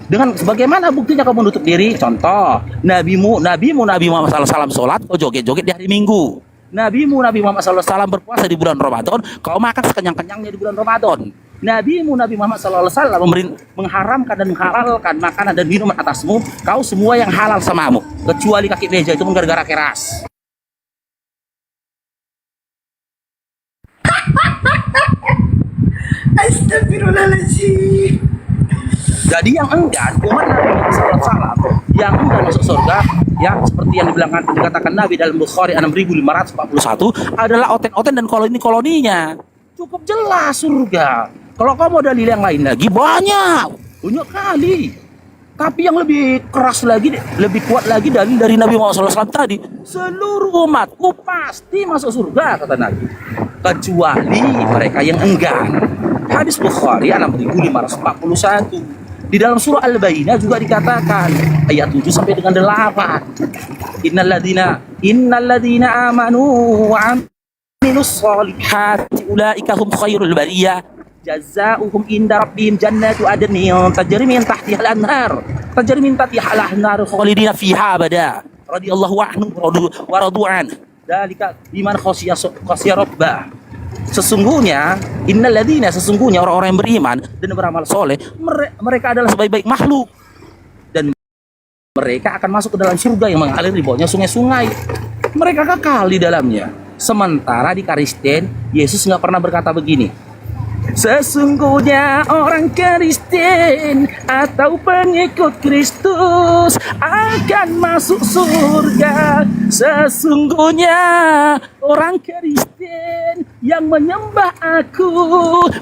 Speaker 13: Dengan bagaimana buktinya kau menutup diri? Contoh, Nabi Muhammad SAW sholat, kau joget-joget di hari Minggu. Nabi Muhammad SAW berpuasa di bulan Ramadan, kau makan sekenyang-kenyangnya di bulan Ramadan. Nabi Muhammad SAW mengharamkan dan menghalalkan makanan dan minuman atasmu, kau semua yang halal samamu, kecuali kaki meja itu pun gara-gara keras.
Speaker 8: Astagfirullahaladzim.
Speaker 13: Jadi yang enggan umat Nabi Muhammad SAW yang enggan masuk surga, ya seperti yang dikatakan Nabi dalam Bukhari 6541 adalah Oten-Oten dan koloninya. Cukup jelas surga. Kalau kamu ada dalil yang lain lagi banyak kali. Tapi yang lebih keras lagi, lebih kuat lagi dari Nabi Muhammad SAW tadi. Seluruh umatku pasti masuk surga kata Nabi, kecuali mereka yang enggan. Hadis Bukhari 6541. Di dalam surah Al-Baqarah juga dikatakan ayat 7 sampai dengan 8. Innalladzina amanu wa amilus solihati ulaika hum khairul bariyah. Jazaohum inda rabbihim jannatu adnin tajri min tahtiha al-anhar khalidina fiha abada radhiyallahu anhum wa radu'an dzalika liman khashiya rabbah. Sesungguhnya sesungguhnya orang-orang yang beriman dan beramal soleh, mereka adalah sebaik-baik makhluk dan mereka akan masuk ke dalam surga yang mengalir di bawahnya sungai-sungai. Mereka kekal di dalamnya. Sementara di Kristen, Yesus nggak pernah berkata begini, sesungguhnya orang Kristen atau pengikut Kristus akan masuk surga. Sesungguhnya orang Kristen yang menyembah aku,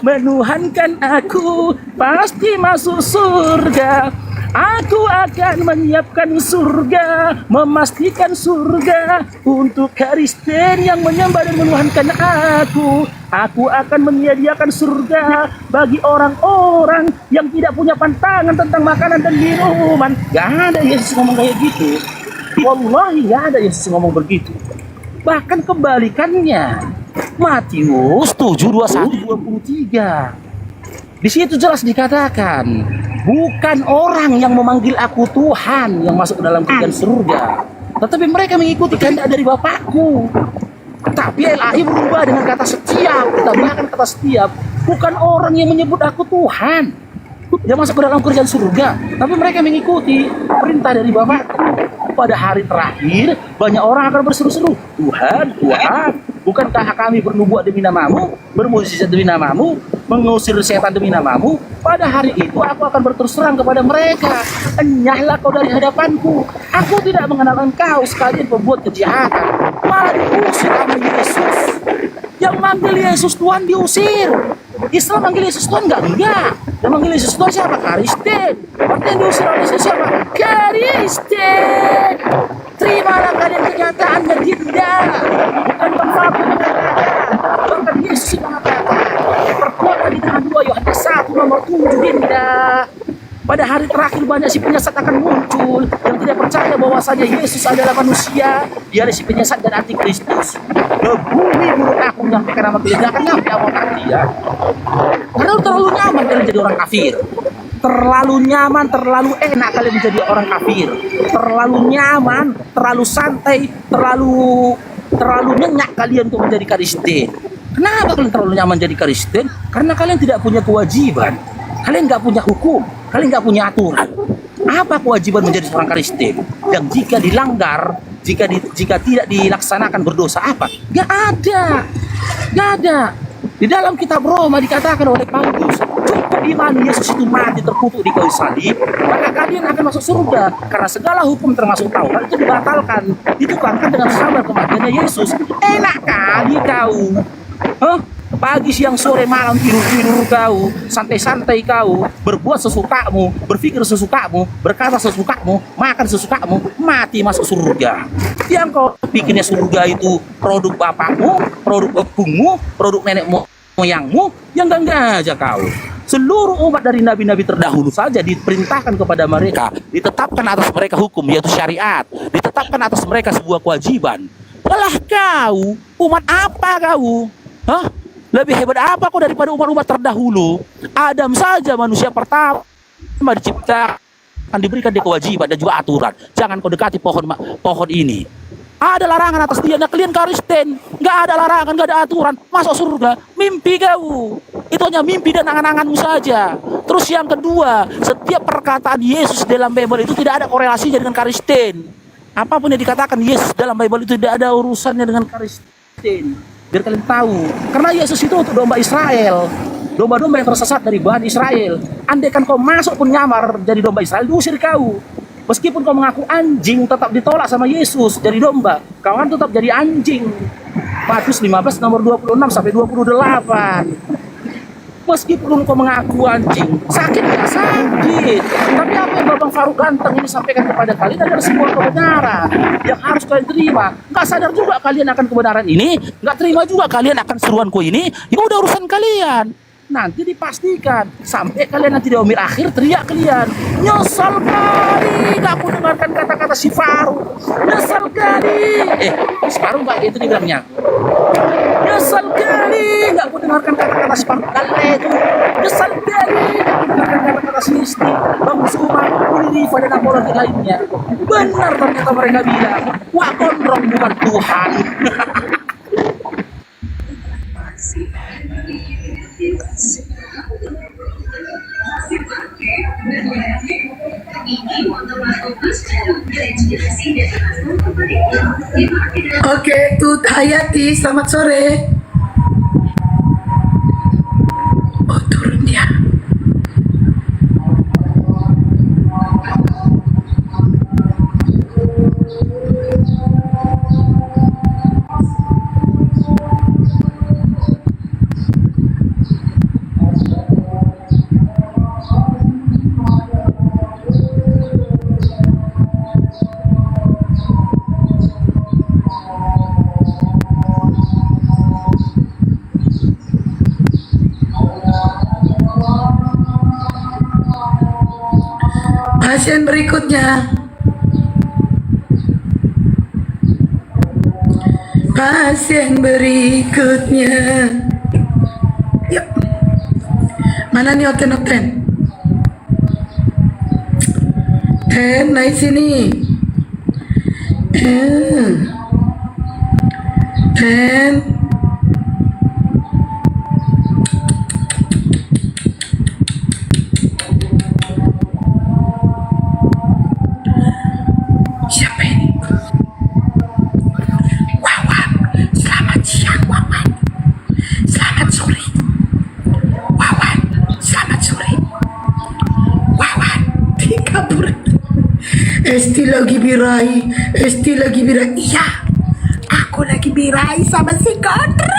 Speaker 13: menuhankan aku, pasti masuk surga. Aku akan menyiapkan surga, memastikan surga untuk Kristen yang menyembah dan menuhankan aku. Aku akan menyediakan surga bagi orang-orang yang tidak punya pantangan tentang makanan dan minuman. Gak ada Yesus ngomong kayak gitu. Wallahi gak ada Yesus ngomong begitu. Bahkan kebalikannya. Matius 7:21-23. Di situ jelas dikatakan, bukan orang yang memanggil aku Tuhan yang masuk ke dalam kerajaan surga, tetapi mereka mengikuti kehendak dari Bapakku. Tapi Ilahi berubah dengan kata setiap, ditambahkan kata setiap. Bukan orang yang menyebut aku Tuhan yang masuk ke dalam kerajaan surga, tapi mereka mengikuti perintah dari Bapakku. Pada hari terakhir, banyak orang akan berseru-seru, Tuhan, Tuhan, bukankah kami bernubuat demi namamu, bermukjizat demi namamu, mengusir setan demi namamu? Pada hari itu aku akan berterus terang kepada mereka, enyahlah kau dari hadapanku, aku tidak mengenal engkau sekalian pembuat kejahatan. Malah diusir sama Yesus. Yang manggil Yesus Tuhan diusir. Islam manggil Yesus Tuhan enggak. Yang manggil Yesus Tuhan siapa? Kristen. Berarti yang diusir oleh Yesus siapa? Kristen. Terimalah kalian kenyataannya tidak. Bukan Bang Fabu mengatakan. Bahkan Yesus mengatakan. Perbuatan di tangan 2 Yohanes 1 nomor 7 tidak. Pada hari terakhir banyak si penyesat akan muncul yang tidak percaya bahwasanya Yesus adalah manusia, dia adalah si penyesat dan antikristus. Bumi menurut aku menyampaikan nama kalian, akan nyampe awal dia. Karena terlalu nyaman kalian jadi orang kafir. Terlalu nyaman, terlalu enak kalian menjadi orang kafir. Terlalu nyaman, terlalu santai, terlalu nyenyak kalian untuk menjadi Kristen. Kenapa kalian terlalu nyaman jadi Kristen? Karena kalian tidak punya kewajiban. Kalian nggak punya hukum, kalian nggak punya aturan. Apa kewajiban menjadi seorang Kristen? Yang jika dilanggar, jika tidak dilaksanakan berdosa apa? Nggak ada. Di dalam kitab Roma dikatakan oleh Paulus, cukup iman Yesus itu mati terkutuk di kayu salib, maka kalian akan masuk surga. Karena segala hukum termasuk Taurat itu dibatalkan, ditukangkan dengan sabar kematiannya Yesus. Enak kali kau. Pagi, siang, sore, malam, tidur kau, santai-santai kau, berbuat sesukamu, berpikir sesukamu, berkata sesukamu, makan sesukamu, mati masuk surga. Yang kau bikinnya surga itu produk bapakmu, produk ibumu, produk nenek moyangmu, yang enggak aja kau. Seluruh umat dari nabi-nabi terdahulu saja diperintahkan kepada mereka, ditetapkan atas mereka hukum, yaitu syariat, ditetapkan atas mereka sebuah kewajiban. Alah kau, umat apa kau? Lebih hebat apa kau daripada umat-umat terdahulu? Adam saja manusia pertama diciptakan, diberikan dia kewajiban dan juga aturan. Jangan kau dekati pohon ini. Ada larangan atas dia. Nah, kalian Kristen, nggak ada larangan, nggak ada aturan, masuk surga. Mimpi kau. Itu hanya mimpi dan angan-anganmu saja. Terus yang kedua, setiap perkataan Yesus dalam Bible itu tidak ada korelasinya dengan Kristen. Apapun yang dikatakan Yesus dalam Bible itu tidak ada urusannya dengan Kristen. Biar kalian tahu, karena Yesus itu untuk domba Israel, domba-domba yang tersesat dari bahan Israel. Andaikan kau masuk pun nyamar jadi domba Israel, diusir kau. Meskipun kau mengaku anjing, tetap ditolak sama Yesus jadi domba. Kau kan tetap jadi anjing. Matius 15 nomor 26-28. Meskipun kau mengaku anjing, sakit nggak sakit. Tapi apa yang Babang Faruk Ganteng ini sampaikan kepada kalian adalah sebuah kebenaran yang harus kalian terima. Nggak sadar juga kalian akan kebenaran ini, nggak terima juga kalian akan seruanku ini. Ya udah urusan kalian. Nanti dipastikan sampai kalian nanti di umur akhir teriak kalian, nyesal kali nggak mau dengarkan kata-kata si Faruk, nyesal kali. Si Faruk nggak gitu dibilangnya. Nyesal kali nggak mau dengarkan kata-kata si Faruk kali itu. Nyesal kali nggak mau dengarkan kata-kata si Isti, Bang Suma, Rifa dan apalagi lainnya. Benar ternyata mereka bilang, wah gondrong bukan Tuhan.
Speaker 8: Oke, Tut Hayati, selamat sore. Oh, turun dia. Pasien berikutnya. Pasien berikutnya. Yuk. Mana nih Oten? Ten, naik sini. Ten. Siapa ini? Wawan. Selamat siang, Wawan. Selamat sore. Wawan. Selamat sore. Wawan. Kabur. Esti lagi birahi. Iya. Aku lagi birahi sama si kontrak.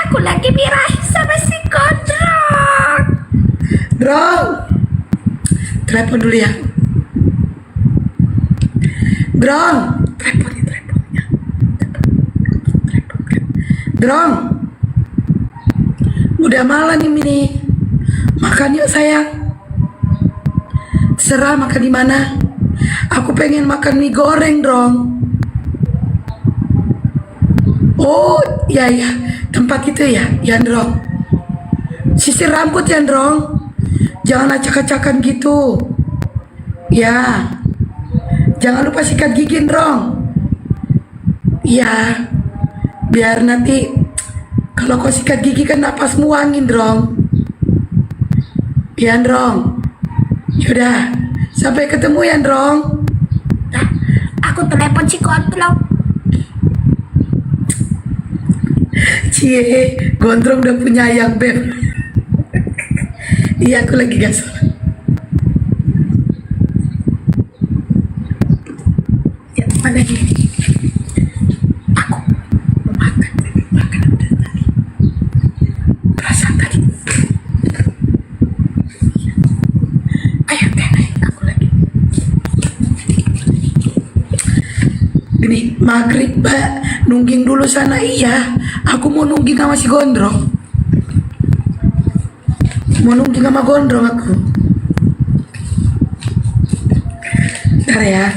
Speaker 8: Aku lagi birahi sama si kontrak. Drong. Telepon dulu ya. Drong. Teleponnya. Drong. Udah malam ini. Makan yuk sayang. Terserah makan di mana. Aku pengen makan mie goreng, Drong. Oh, ya. Tempat itu ya, Drong. Sisir rambut ya, Drong. Jangan acak-acakan gitu. Ya. Jangan lupa sikat gigi, Drong. Ya. Biar nanti kalau kau sikat gigi kan napasmu angin, Drong. Ya, Drong. Yaudah, sampai ketemu ya, Drong. Aku telepon si Gondrong. Cie, Gondrong udah punya ayam, Beb. Iya, aku lagi gas. Ya, mana nih? Aku mau makan udah tadi. Perasaan tadi. Gini, maghrib Mbak, nungging dulu sana. Iya, aku mau nungging sama si Gondrong. Mau nungging sama Gondrong aku. Bentar ya.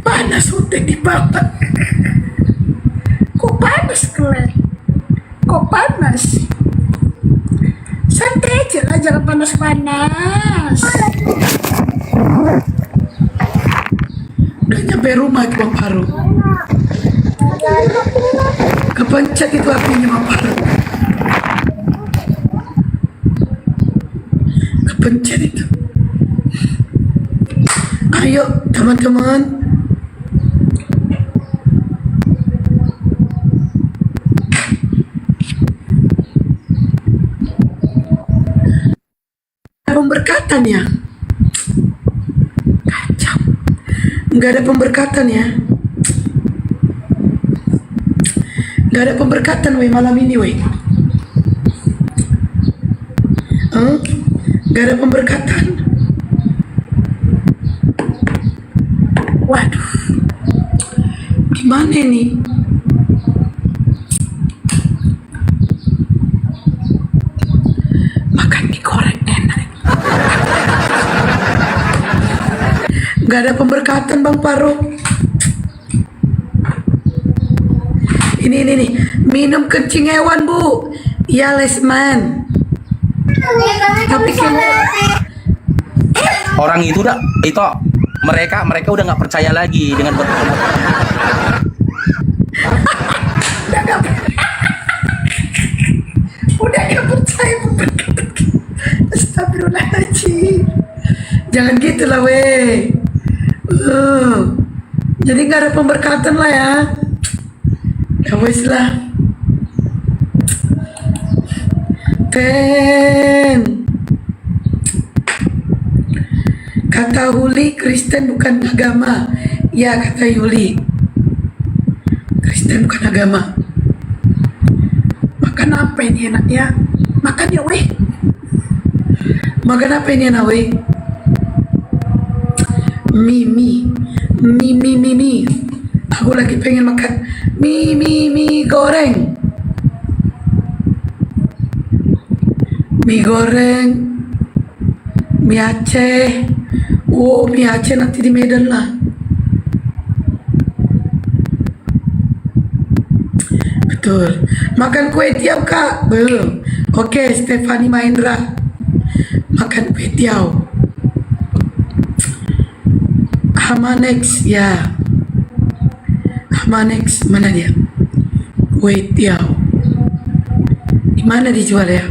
Speaker 8: Panas utek di bawah. Kok panas, Klen? Kok panas? Santai aja lah, jangan panas-panas. Udah nyampe rumah itu Bang Faru. Kepencet itu apinya Bang Faru. Kepencet itu. Ayo teman-teman. Pemberkatan ya. Nggak ada pemberkatan ya. Nggak ada pemberkatan weh malam ini weh. Nggak ada pemberkatan. Waduh. Gimana nih? Makan mie goreng enak. Nggak ada pemberkatan Bang Faru. Ini nih, minum kencing hewan Bu. Ya Lesman. Tapi kan
Speaker 13: Orang itu mereka udah nggak percaya lagi dengan
Speaker 8: udah gak percaya pemberkatan. Astagfirullahaladzim. Jangan gitu lah weh. Jadi gak ada pemberkatan lah ya. Ya wes lah. Kata Huli, Kristen bukan agama. Ya kata Yuli, Kristen bukan agama. Makan apa ini enaknya? Makan ya weh. Makan apa ini enak weh? Mie. Aku lagi pengen makan mie goreng. mie goreng, mie Aceh. Oh, mie Aceh nanti di Medan lah. Betul. Makan kue tiaw kak? Belum. Oke, Stefani Mahendra. Makan kue tiaw. Hamanex, ya. Hamanex, mana dia? Kue tiaw. Di mana dijual ya?